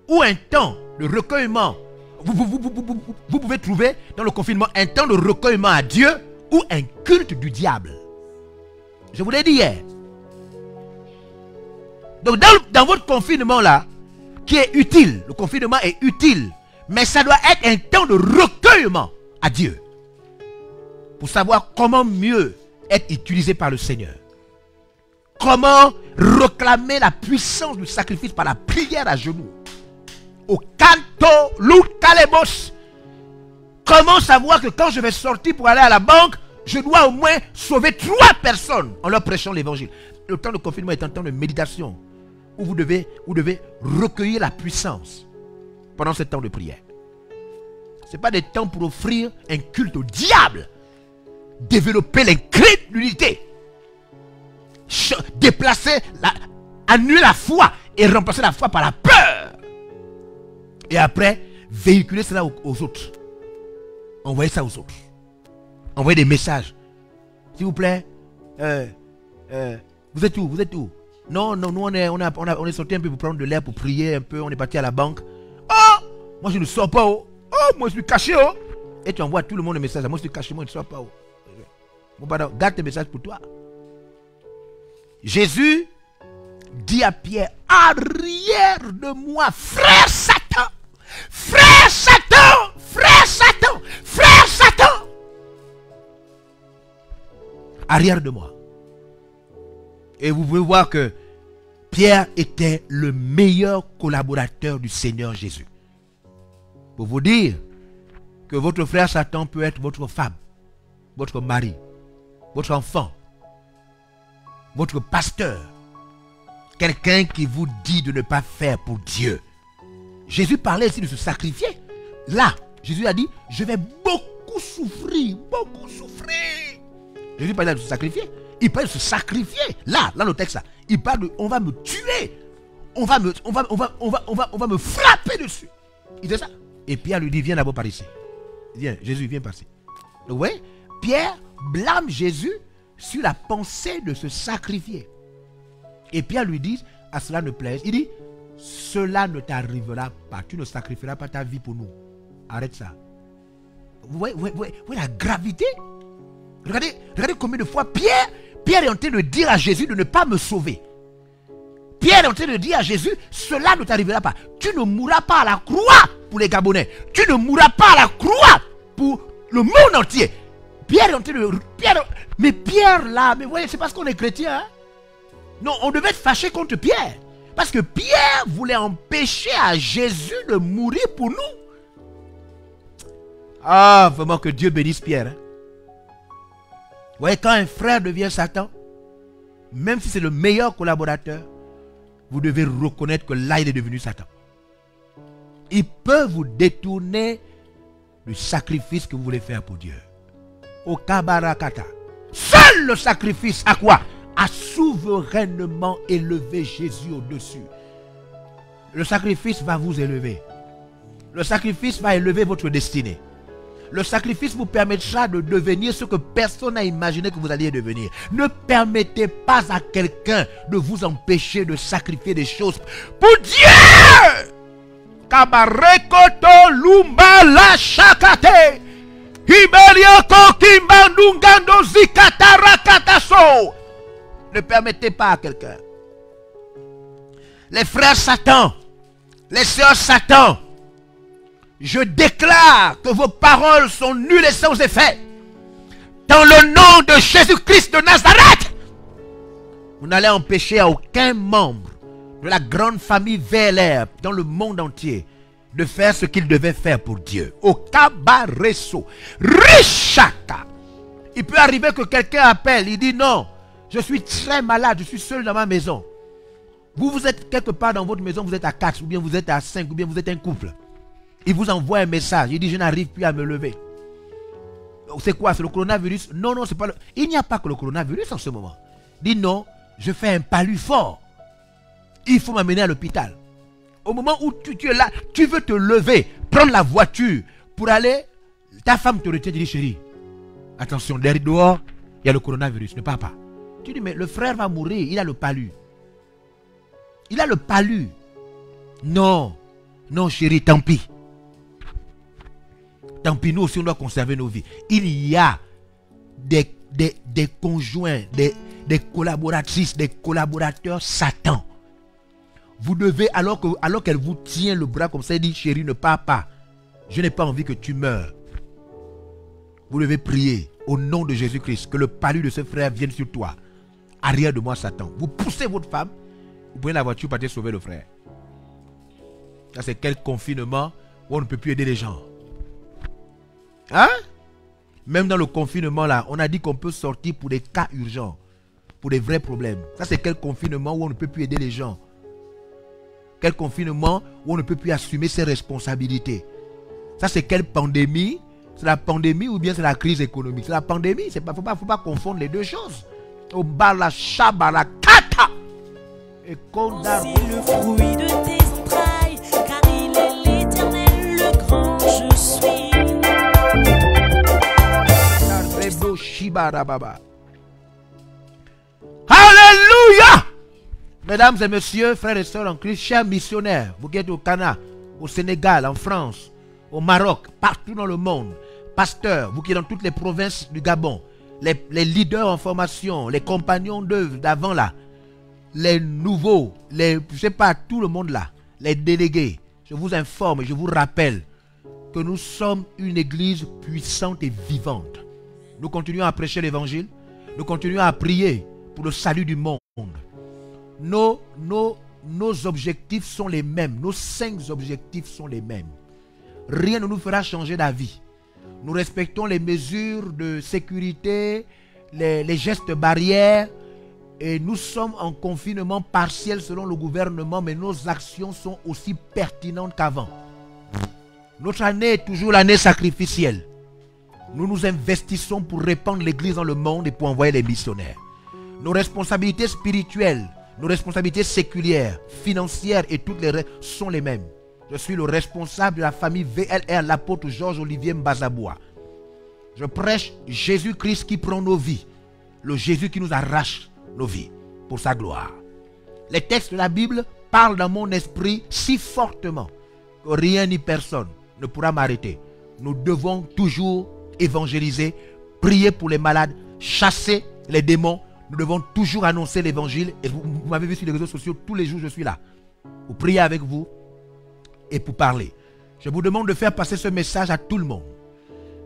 S4: Ou un temps de recueillement. Vous pouvez trouver dans le confinement un temps de recueillement à Dieu ou un culte du diable. Je vous l'ai dit hier. Donc dans votre confinement là, qui est utile, le confinement est utile, mais ça doit être un temps de recueillement à Dieu. Pour savoir comment mieux être utilisé par le Seigneur. Comment réclamer la puissance du sacrifice par la prière à genoux. Au canto, l'oukalemos. Comment savoir que quand je vais sortir pour aller à la banque, je dois au moins sauver 3 personnes en leur prêchant l'évangile. Le temps de confinement est un temps de méditation où vous devez recueillir la puissance pendant ce temps de prière. Ce n'est pas des temps pour offrir un culte au diable. Développer l'incrédulité. Déplacer, annuler la foi et remplacer la foi par la peur. Et après, véhiculer cela aux autres. Envoyer ça aux autres. Envoyer des messages. S'il vous plaît, vous êtes où? Vous êtes où? Non, nous on est sorti un peu pour prendre de l'air, pour prier un peu. On est parti à la banque. Oh, moi je ne sors pas. Oh, moi je suis caché. Oh. Et tu envoies tout le monde le message. Moi je suis caché, moi je ne sors pas. Oh. Bon, pardon, garde tes messages pour toi. Jésus dit à Pierre, arrière de moi, frère Satan, frère Satan, frère Satan, frère Satan. Arrière de moi. Et vous pouvez voir que Pierre était le meilleur collaborateur du Seigneur Jésus. Pour vous dire que votre frère Satan peut être votre femme, votre mari, votre enfant, votre pasteur, quelqu'un qui vous dit de ne pas faire pour Dieu. Jésus parlait ici de se sacrifier. Là, Jésus a dit, je vais beaucoup souffrir, beaucoup souffrir. Jésus parlait de se sacrifier. Il parle de se sacrifier. Là, dans le texte, là, il parle de, on va me tuer. On va me frapper dessus. Il dit ça. Et Pierre lui dit, viens d'abord par ici. Viens, Jésus, viens par ici. Donc, vous voyez, Pierre blâme Jésus sur la pensée de se sacrifier. Et Pierre lui dit, à cela ne plaise. Il dit, cela ne t'arrivera pas. Tu ne sacrifieras pas ta vie pour nous. Arrête ça. Vous voyez la gravité? Regardez combien de fois Pierre est en train de dire à Jésus de ne pas me sauver. Pierre est en train de dire à Jésus, cela ne t'arrivera pas. Tu ne mourras pas à la croix pour les Gabonais. Tu ne mourras pas à la croix pour le monde entier. Pierre est en train de... mais Pierre là, mais voyez, c'est parce qu'on est chrétien. Hein? Non, on devait être fâché contre Pierre. Parce que Pierre voulait empêcher à Jésus de mourir pour nous. Ah, vraiment que Dieu bénisse Pierre. Hein? voyez, quand un frère devient Satan, même si c'est le meilleur collaborateur, vous devez reconnaître que là, il est devenu Satan. Il peut vous détourner du sacrifice que vous voulez faire pour Dieu. Au Kabarakata. Seul le sacrifice, à quoi? À souverainement élever Jésus au-dessus. Le sacrifice va vous élever. Le sacrifice va élever votre destinée. Le sacrifice vous permettra de devenir ce que personne n'a imaginé que vous alliez devenir. Ne permettez pas à quelqu'un de vous empêcher de sacrifier des choses pour Dieu. Kabarekoto lumba la shakate. Hiberioko kimbandungando zikatarakataso. Ne permettez pas à quelqu'un. Les frères Satan, les sœurs Satan, je déclare que vos paroles sont nulles et sans effet. Dans le nom de Jésus-Christ de Nazareth, vous n'allez empêcher à aucun membre de la grande famille VLR dans le monde entier de faire ce qu'il devait faire pour Dieu. Au Kabareso, Rishaka. Il peut arriver que quelqu'un appelle, il dit non, je suis très malade, je suis seul dans ma maison. Vous êtes quelque part dans votre maison, vous êtes à 4, ou bien vous êtes à 5, ou bien vous êtes un couple. Il vous envoie un message, il dit je n'arrive plus à me lever. C'est quoi? C'est le coronavirus? Non, non, c'est pas le... Il n'y a pas que le coronavirus en ce moment. Il dit non, je fais un palu fort. Il faut m'amener à l'hôpital. Au moment où tu es là, tu veux te lever, prendre la voiture pour aller, ta femme te retient, tu dis chérie, attention, derrière dehors, il y a le coronavirus, ne pars pas. Tu dis mais le frère va mourir, il a le palu. Il a le palu. Non, non chérie, tant pis. Tant pis, nous aussi on doit conserver nos vies. Il y a des conjoints, des collaboratrices, des collaborateurs Satan. Vous devez, alors qu'elle vous tient le bras comme ça, elle dit chérie, ne pars pas. Je n'ai pas envie que tu meurs. Vous devez prier au nom de Jésus-Christ que le palu de ce frère vienne sur toi. Arrière de moi, Satan. Vous poussez votre femme, vous prenez la voiture pour aller sauver le frère. Ça, c'est quel confinement où on ne peut plus aider les gens. Hein? Même dans le confinement là, on a dit qu'on peut sortir pour des cas urgents, pour des vrais problèmes. Ça, c'est quel confinement où on ne peut plus aider les gens. Quel confinement où on ne peut plus assumer ses responsabilités. Ça, c'est quelle pandémie? C'est la pandémie ou bien c'est la crise économique? C'est la pandémie. Il ne faut pas confondre les deux choses. Au bala shabala kata. Et
S1: aussi le fruit de tes entrailles, car il est l'Éternel, le grand je suis.
S4: Alléluia! Mesdames et messieurs, frères et sœurs en Christ, chers missionnaires, vous qui êtes au Ghana, au Sénégal, en France, au Maroc, partout dans le monde, pasteurs, vous qui êtes dans toutes les provinces du Gabon, les leaders en formation, les compagnons d'œuvre d'avant là, les nouveaux, je ne sais pas, tout le monde là, les délégués, je vous informe et je vous rappelle que nous sommes une église puissante et vivante. Nous continuons à prêcher l'évangile, nous continuons à prier pour le salut du monde. Nos objectifs sont les mêmes, nos 5 objectifs sont les mêmes. Rien ne nous fera changer d'avis. Nous respectons les mesures de sécurité, les gestes barrières, et nous sommes en confinement partiel selon le gouvernement, mais nos actions sont aussi pertinentes qu'avant. Notre année est toujours l'année sacrificielle. Nous nous investissons pour répandre l'église dans le monde et pour envoyer les missionnaires. Nos responsabilités spirituelles, nos responsabilités séculières, financières et toutes les restes sont les mêmes. Je suis le responsable de la famille VLR, l'apôtre Georges-Olivier Mbazaboua. Je prêche Jésus-Christ qui prend nos vies, le Jésus qui nous arrache nos vies pour sa gloire. Les textes de la Bible parlent dans mon esprit si fortement que rien ni personne ne pourra m'arrêter. Nous devons toujours évangéliser, prier pour les malades, chasser les démons. Nous devons toujours annoncer l'évangile. Et vous m'avez vu sur les réseaux sociaux, tous les jours je suis là pour prier avec vous et pour parler. Je vous demande de faire passer ce message à tout le monde.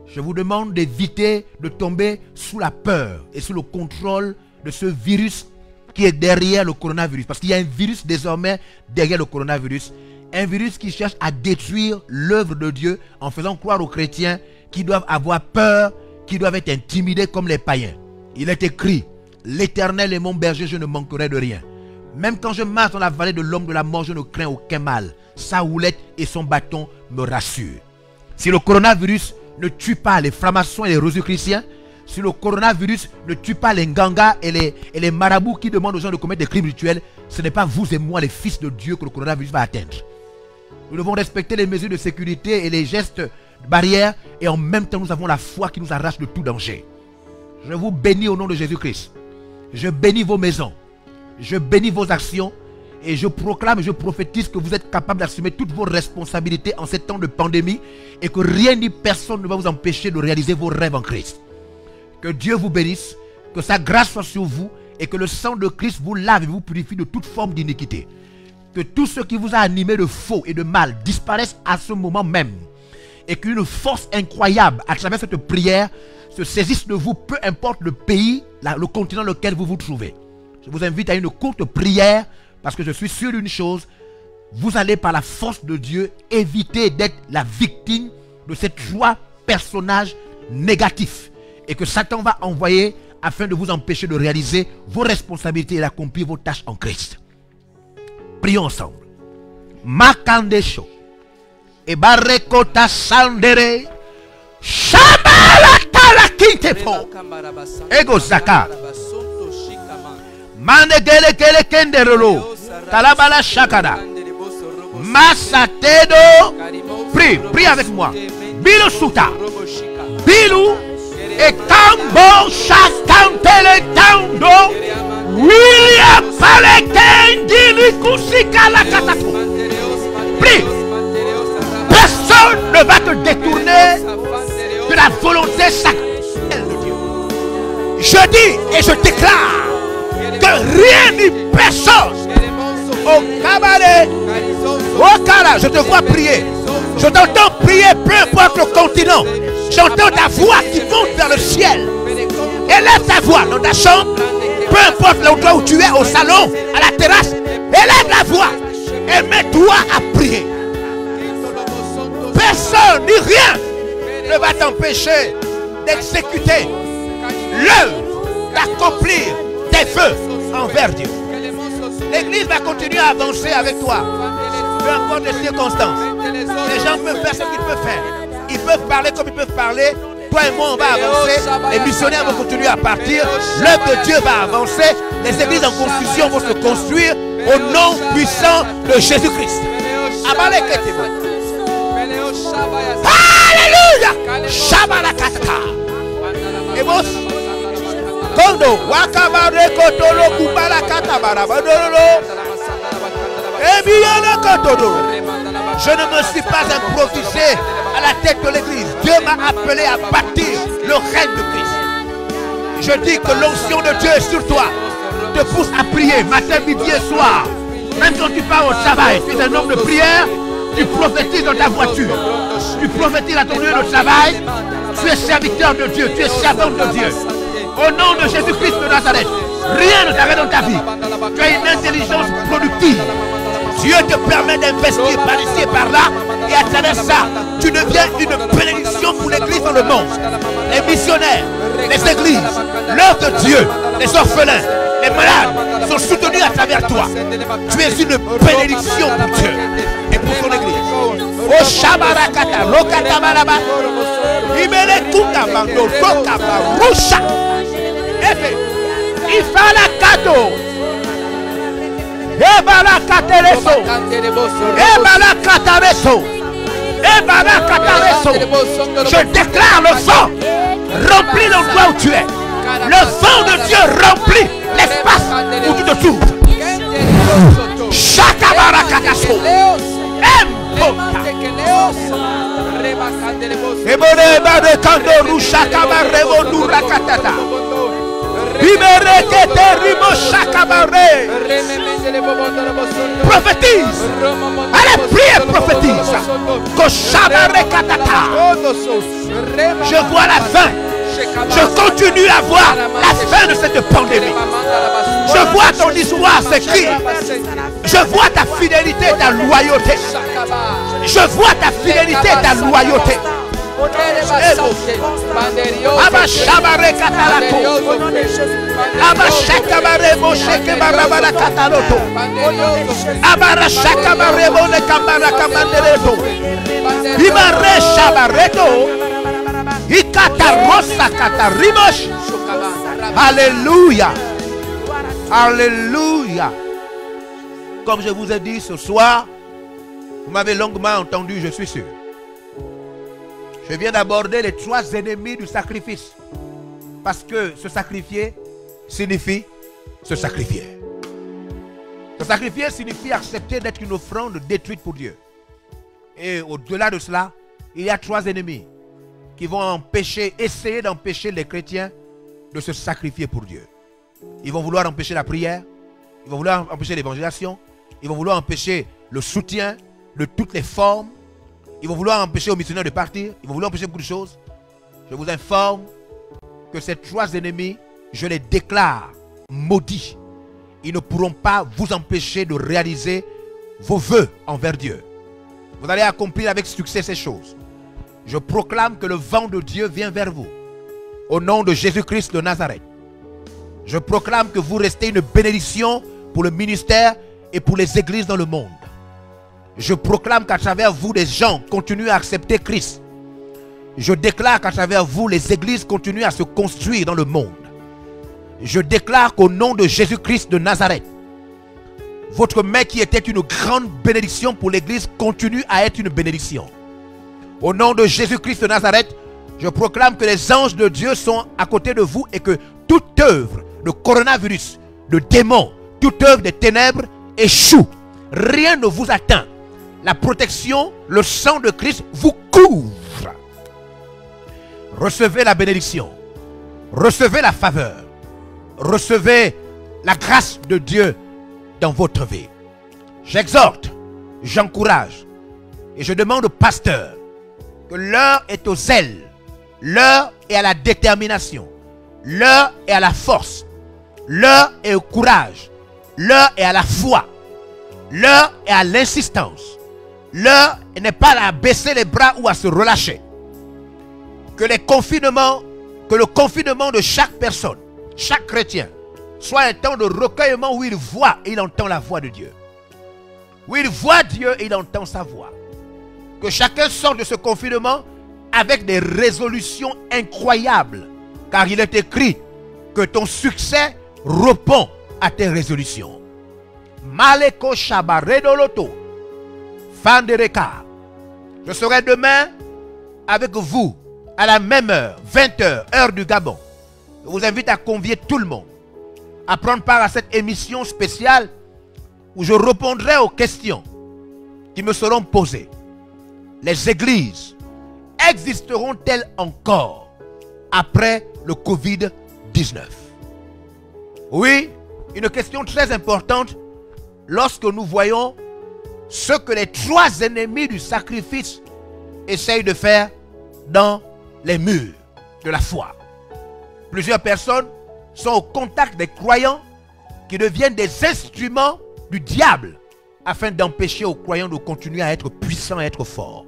S4: Je vous demande d'éviter de tomber sous la peur et sous le contrôle de ce virus qui est derrière le coronavirus. Parce qu'il y a un virus désormais derrière le coronavirus. Un virus qui cherche à détruire l'œuvre de Dieu en faisant croire aux chrétiens qui doivent avoir peur, qui doivent être intimidés comme les païens. Il est écrit, l'Éternel est mon berger, je ne manquerai de rien. Même quand je marche dans la vallée de l'ombre de la mort, je ne crains aucun mal. Sa houlette et son bâton me rassurent. Si le coronavirus ne tue pas les francs-maçons et les rosicruciens, si le coronavirus ne tue pas les gangas et les marabouts qui demandent aux gens de commettre des crimes rituels, ce n'est pas vous et moi, les fils de Dieu, que le coronavirus va atteindre. Nous devons respecter les mesures de sécurité et les gestes barrières, et en même temps nous avons la foi qui nous arrache de tout danger. Je vous bénis au nom de Jésus-Christ. Je bénis vos maisons. Je bénis vos actions. Et je proclame et je prophétise que vous êtes capables d'assumer toutes vos responsabilités en ces temps de pandémie, et que rien ni personne ne va vous empêcher de réaliser vos rêves en Christ. Que Dieu vous bénisse, que sa grâce soit sur vous, et que le sang de Christ vous lave et vous purifie de toute forme d'iniquité. Que tout ce qui vous a animé de faux et de mal disparaisse à ce moment même, et qu'une force incroyable à travers cette prière se saisisse de vous, peu importe le pays, le continent dans lequel vous vous trouvez. Je vous invite à une courte prière, parce que je suis sûr d'une chose, vous allez par la force de Dieu éviter d'être la victime de ces trois personnages négatifs, et que Satan va envoyer afin de vous empêcher de réaliser vos responsabilités et d'accomplir vos tâches en Christ. Prions ensemble. Makandesho et Barekota Sandere Shabala Talakintepo Ego Zaka Manegele Kele Kenderolo Talabala Shakada Masatedo. Prie avec moi. Bilou Suta Bilou et Tambo Shakantele Tando William Palekengili Kusika la Katato. Prie. Personne ne va te détourner de la volonté sacrée de Dieu. Je dis et je déclare que rien ni personne au cabaret, au Kara, je te vois prier. Je t'entends prier, peu importe le continent. J'entends ta voix qui monte vers le ciel. Élève ta voix dans ta chambre, peu importe l'endroit où tu es, au salon, à la terrasse. Élève la voix et mets-toi à prier. Personne ni rien ne va t'empêcher d'exécuter l'œuvre, d'accomplir tes vœux envers Dieu. L'église va continuer à avancer avec toi, peu importe les circonstances. Les gens peuvent faire ce qu'ils peuvent faire. Ils peuvent parler comme ils peuvent parler. Toi et moi, on va avancer. Les missionnaires vont continuer à partir. L'œuvre de Dieu va avancer. Les églises en construction vont se construire au nom puissant de Jésus-Christ. Alléluia. Shabarakata. Et vous, Kondo, Wakabare Kotolo, Kubarakata, Barabadolo, je ne me suis pas improvisé à la tête de l'église. Dieu m'a appelé à bâtir le règne de Christ. Je dis que l'onction de Dieu est sur toi, te pousse à prier matin, midi et soir. Même quand tu pars au travail, tu es un homme de prière, tu prophétises dans ta voiture, tu prophétises à ton lieu de travail, tu es serviteur de Dieu, tu es servant de Dieu. Au nom de Jésus-Christ de Nazareth, rien ne t'arrête dans ta vie. Tu as une intelligence productive. Dieu te permet d'investir par ici et par là, et à travers ça, tu deviens une bénédiction pour l'église dans le monde. Les missionnaires, les églises, l'œuvre de Dieu, les orphelins, les malades sont soutenus à travers toi. Tu es une bénédiction pour Dieu et pour son église. Oh Shabarakata, Lokatabaraba, Ibele Kukamando, Rokabarusha, Efe, Ifalakato. Ebalakatareso, Ebalakatareso, Ebalakatareso. Je déclare le vent remplit l'endroit où tu es. Le vent de Dieu remplit l'espace où tu te trouves. Shakabarakataso, Embota. Ebone barekando rushakabarebo nurakatata. Prophétise. Allez, priez, prophétise. Je vois la fin. Je continue à voir la fin de cette pandémie. Je vois ton histoire s'écrire. Je vois ta fidélité et ta loyauté. Je vois ta fidélité et ta loyauté. Abashabare katalato. Abashakabare mosheke barabara kataloto. Abarashakabare mone kambara kamandereto. Ibare shabareto. Ikatarosa katarimosh. Alléluia. Alléluia. Comme je vous ai dit ce soir, vous m'avez longuement entendu, je suis sûr. Je viens d'aborder les 3 ennemis du sacrifice. Parce que se sacrifier signifie se sacrifier. Se sacrifier signifie accepter d'être une offrande détruite pour Dieu. Et au-delà de cela, il y a 3 ennemis qui vont essayer d'empêcher les chrétiens de se sacrifier pour Dieu. Ils vont vouloir empêcher la prière, ils vont vouloir empêcher l'évangélisation, ils vont vouloir empêcher le soutien de toutes les formes, ils vont vouloir empêcher aux missionnaires de partir, ils vont vouloir empêcher beaucoup de choses. Je vous informe que ces 3 ennemis, je les déclare maudits. Ils ne pourront pas vous empêcher de réaliser vos vœux envers Dieu. Vous allez accomplir avec succès ces choses. Je proclame que le vent de Dieu vient vers vous. Au nom de Jésus-Christ de Nazareth. Je proclame que vous restez une bénédiction pour le ministère et pour les églises dans le monde. Je proclame qu'à travers vous, les gens continuent à accepter Christ. Je déclare qu'à travers vous, les églises continuent à se construire dans le monde. Je déclare qu'au nom de Jésus-Christ de Nazareth, votre main qui était une grande bénédiction pour l'église continue à être une bénédiction. Au nom de Jésus-Christ de Nazareth, je proclame que les anges de Dieu sont à côté de vous et que toute œuvre de coronavirus, de démons, toute œuvre des ténèbres échoue. Rien ne vous atteint. La protection, le sang de Christ vous couvre. Recevez la bénédiction. Recevez la faveur. Recevez la grâce de Dieu dans votre vie. J'exhorte, j'encourage et je demande au pasteur que l'heure est au zèle, l'heure est à la détermination, l'heure est à la force, l'heure est au courage, l'heure est à la foi, l'heure est à l'insistance, l'heure n'est pas à baisser les bras ou à se relâcher. Que le confinement de chaque personne, chaque chrétien, soit un temps de recueillement où il voit et il entend la voix de Dieu. Où il voit Dieu et il entend sa voix. Que chacun sorte de ce confinement avec des résolutions incroyables. Car il est écrit que ton succès répond à tes résolutions. Maleko Shabaredoloto. Fandereka. Je serai demain avec vous à la même heure, 20h, heure du Gabon. Je vous invite à convier tout le monde à prendre part à cette émission spéciale où je répondrai aux questions qui me seront posées. Les églises existeront-elles encore après le Covid-19? Oui, une question très importante lorsque nous voyons ce que les 3 ennemis du sacrifice essayent de faire dans les murs de la foi. Plusieurs personnes sont au contact des croyants qui deviennent des instruments du diable afin d'empêcher aux croyants de continuer à être puissants et être forts.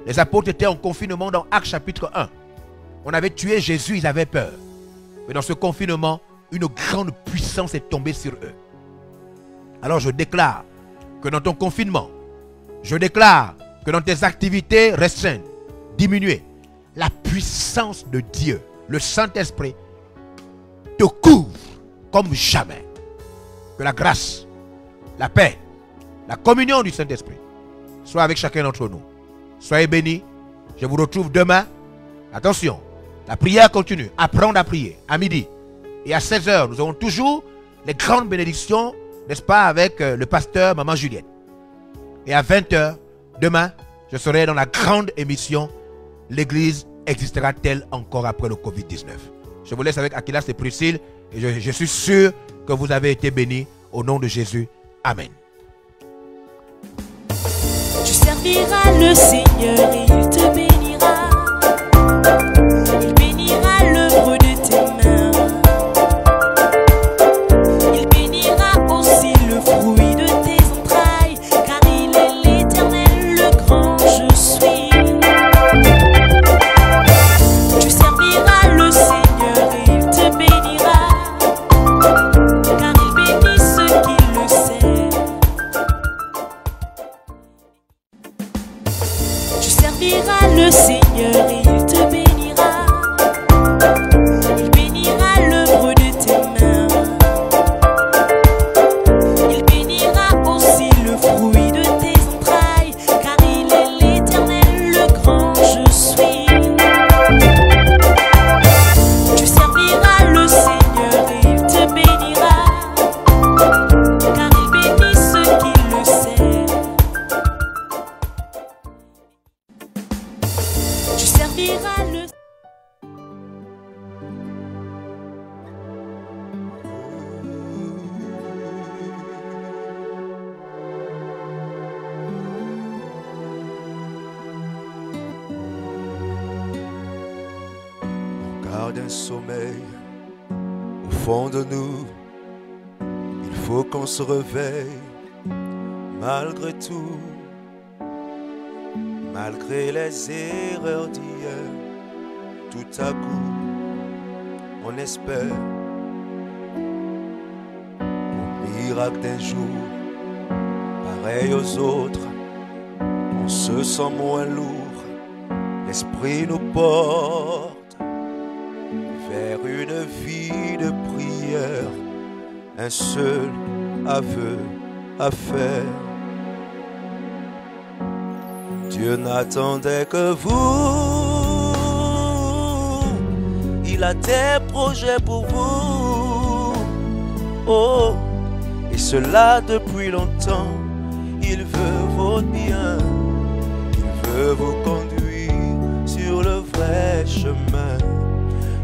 S4: Les apôtres étaient en confinement dans Actes chapitre 1. On avait tué Jésus, ils avaient peur. Mais dans ce confinement, une grande puissance est tombée sur eux. Alors je déclare que dans ton confinement, je déclare que dans tes activités restreintes, diminuées, la puissance de Dieu, le Saint-Esprit, te couvre comme jamais. Que la grâce, la paix, la communion du Saint-Esprit soit avec chacun d'entre nous. Soyez bénis. Je vous retrouve demain. Attention, la prière continue. Apprendre à prier à midi. Et à 16h, nous aurons toujours les grandes bénédictions, n'est-ce pas, avec le pasteur Maman Juliette. Et à 20h, demain, je serai dans la grande émission L'église existera-t-elle encore après le Covid-19? Je vous laisse avec Akilas et Priscille. Et je suis sûr que vous avez été bénis au nom de Jésus. Amen.
S1: Tu serviras le Seigneur et il te bénira. Il bénira l'œuvre de tes mains. Il bénira aussi le fruit de tes entrailles, car il est l'Éternel
S3: sommeil au fond de nous. Il faut qu'on se réveille malgré tout, malgré les erreurs d'hier. Tout à coup, on espère au miracle d'un jour, pareil aux autres. On se sent moins lourd, l'esprit nous porte vers une vie de prière, un seul aveu à faire. Dieu n'attendait que vous, il a des projets pour vous, oh, et cela depuis longtemps. Il veut votre bien, il veut vous conduire sur le vrai chemin.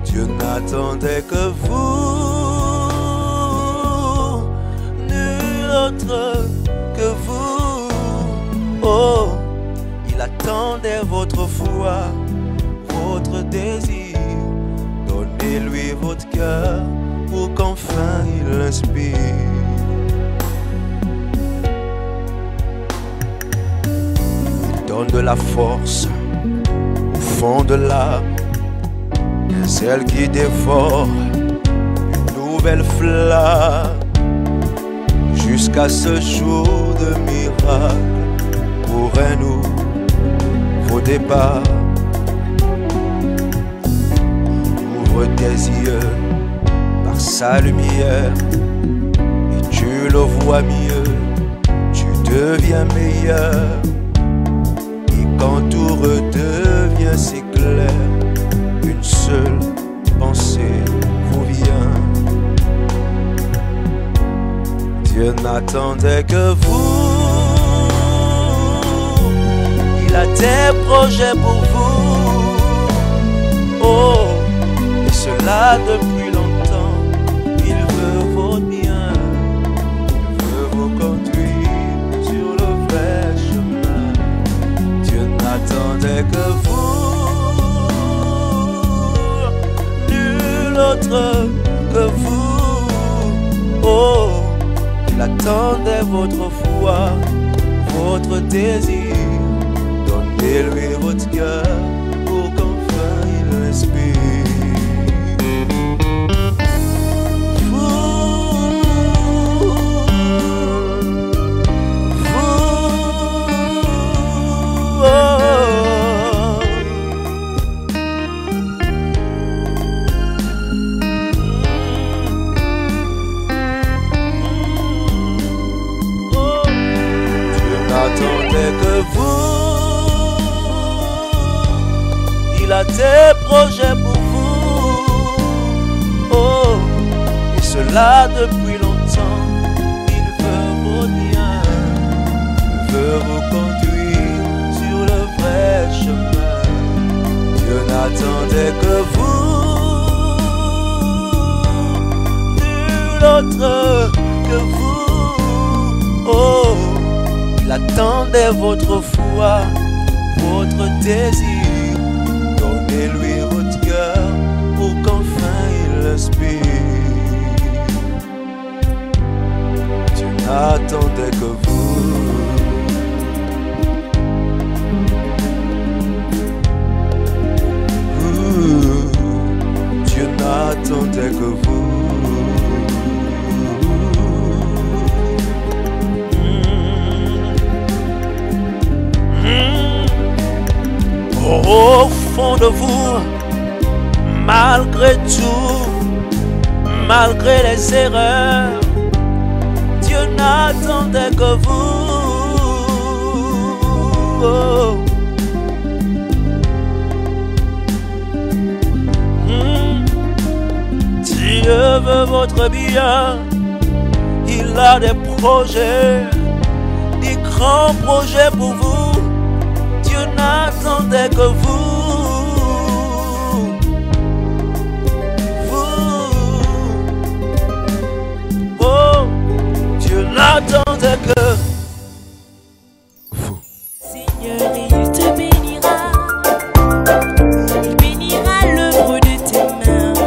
S3: Dieu n'attendait que vous, nul autre que vous, oh, il attendait votre foi, votre désir. Donnez-lui votre cœur pour qu'enfin il l'inspire. Donne de la force au fond de l'âme, celle qui dévore une nouvelle flamme, jusqu'à ce jour de miracle pour un nouveau départ. Ouvre tes yeux par sa lumière et tu le vois mieux, tu deviens meilleur. Quand tout redevient si clair, une seule pensée vous vient. Dieu n'attendait que vous, il a des projets pour vous, oh, et cela depuis longtemps. Il veut votre bien, il veut vous conduire sur le vrai chemin. N'attendait que vous, nul autre que vous, oh, il attendait votre foi, votre désir. Donnez-lui votre cœur pour qu'enfin il inspire. Que vous, il a des projets pour vous, oh, et cela depuis longtemps. Il veut votre bien, il veut vous conduire sur le vrai chemin. Dieu n'attendait que vous, nul autre que vous, oh, il attendait votre foi, votre désir. Donnez-lui votre cœur pour qu'enfin il inspire. Dieu n'attendait que vous. Dieu n'attendait que vous. Au fond de vous, malgré tout, malgré les erreurs, Dieu n'attendait que vous, oh. Dieu veut votre bien, il a des projets, des grands projets pour vous. Dieu n'attendait que vous, oh, Dieu n'attendait que vous.
S1: Seigneur, il te bénira, il bénira l'œuvre de tes mains.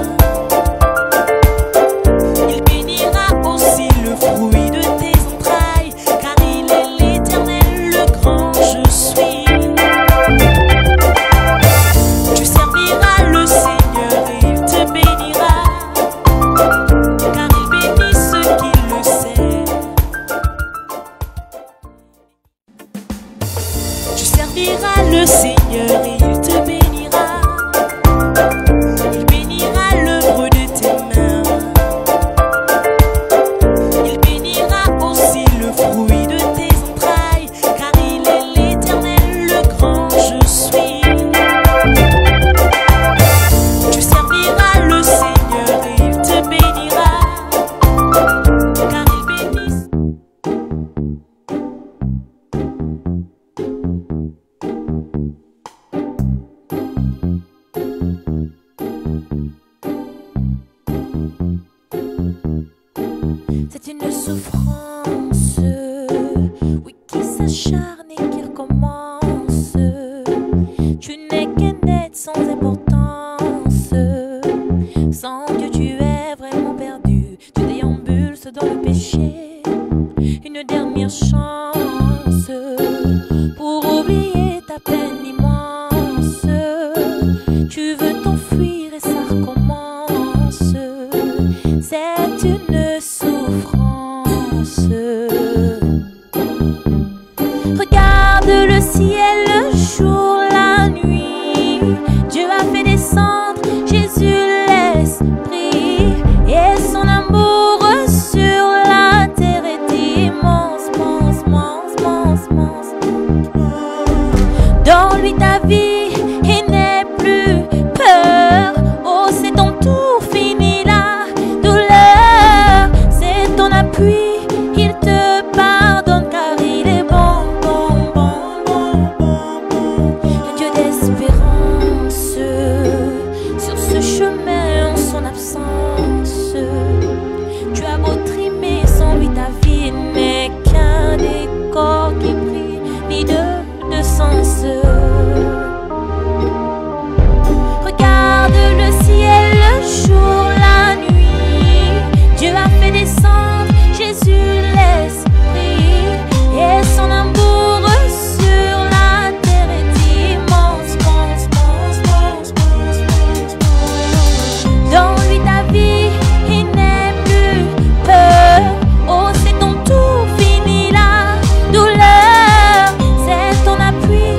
S1: souffrance, oui, qui s'acharne et qui recommence. Tu n'es qu'un être sans importance. Sans Dieu, tu es vraiment perdu. Tu déambules dans le péché. Une dernière chance pour oublier ta peine immense. Tu veux t'enfuir et ça recommence. C'est une souffrance. Regarde le ciel, le jour, la nuit. Dieu a fait descendre Jésus l'Esprit. Et son amour sur la terre est immense, immense, immense, immense, immense. Dans lui ta vie, il n'est plus peur. Oh, c'est ton tour fini la douleur. C'est ton appui, il te pardonne car il est bon, bon, bon, bon, bon, bon. Un Dieu d'espérance sur ce chemin en son absence. Tu as beau trimer, sans lui ta vie n'est qu'un décor qui brille, vide de sens. Regarde le ciel, le jour, la nuit. Dieu a fait descendre Jésus l'Esprit. Et son amour sur la terre est immense, immense, immense, immense, immense, immense. Dans lui ta vie, il n'est plus peur. Oh, c'est ton tour fini la douleur. C'est ton appui,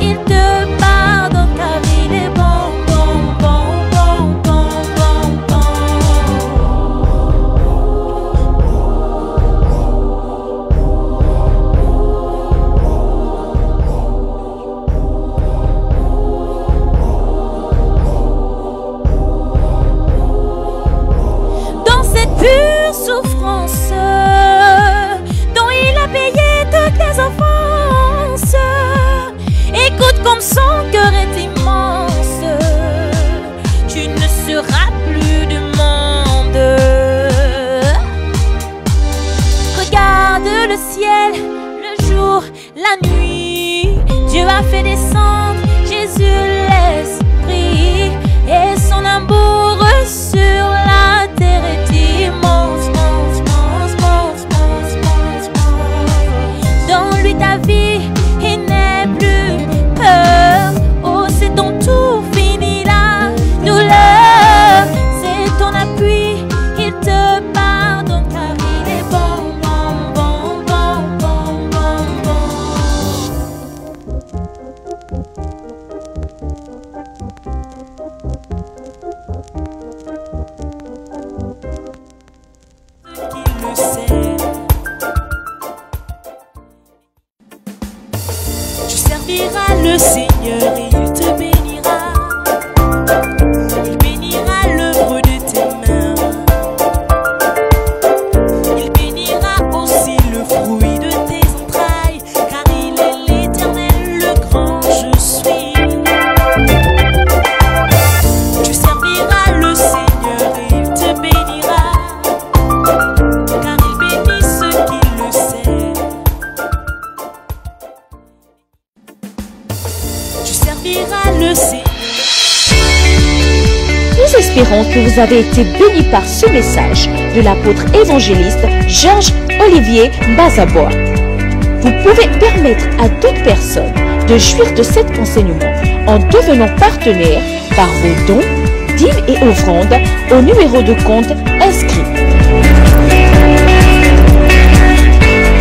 S1: il te pardonne car il est bon, bon, bon, bon, bon, bon, bon. Dans cette pure souffrance dont il a payé toutes tes offenses, écoute comme son cœur est immense. Tu ne seras plus de monde. Regarde le ciel, le jour, la nuit. Dieu a fait descendre Jésus l'Esprit. Et son amour sur la terre est immense, immense, immense, immense, immense, immense, immense. Dans lui ta vie, il n'est plus peur. Oh, c'est ton tour fini la douleur. C'est ton appui, il te pardonne car il est bon, bon, bon, bon, bon, bon, bon. Qui le sait. Tu serviras le Seigneur et il te bénira. Il bénira l'œuvre de tes mains. Il bénira aussi le fruit de tes entrailles, car il est l'Éternel, le grand je suis. Tu serviras le Seigneur et il te bénira, car il bénit ceux qui le servent. Tu serviras le Seigneur.
S2: Nous espérons que vous avez été bénis par ce message de l'apôtre évangéliste Georges Olivier Bazabois. Vous pouvez permettre à toute personne de jouir de cet enseignement en devenant partenaire par vos dons, dîmes et offrandes au numéro de compte inscrit.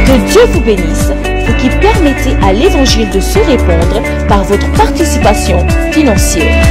S2: Que Dieu vous bénisse, vous qui permettez à l'évangile de se répandre par votre participation financière.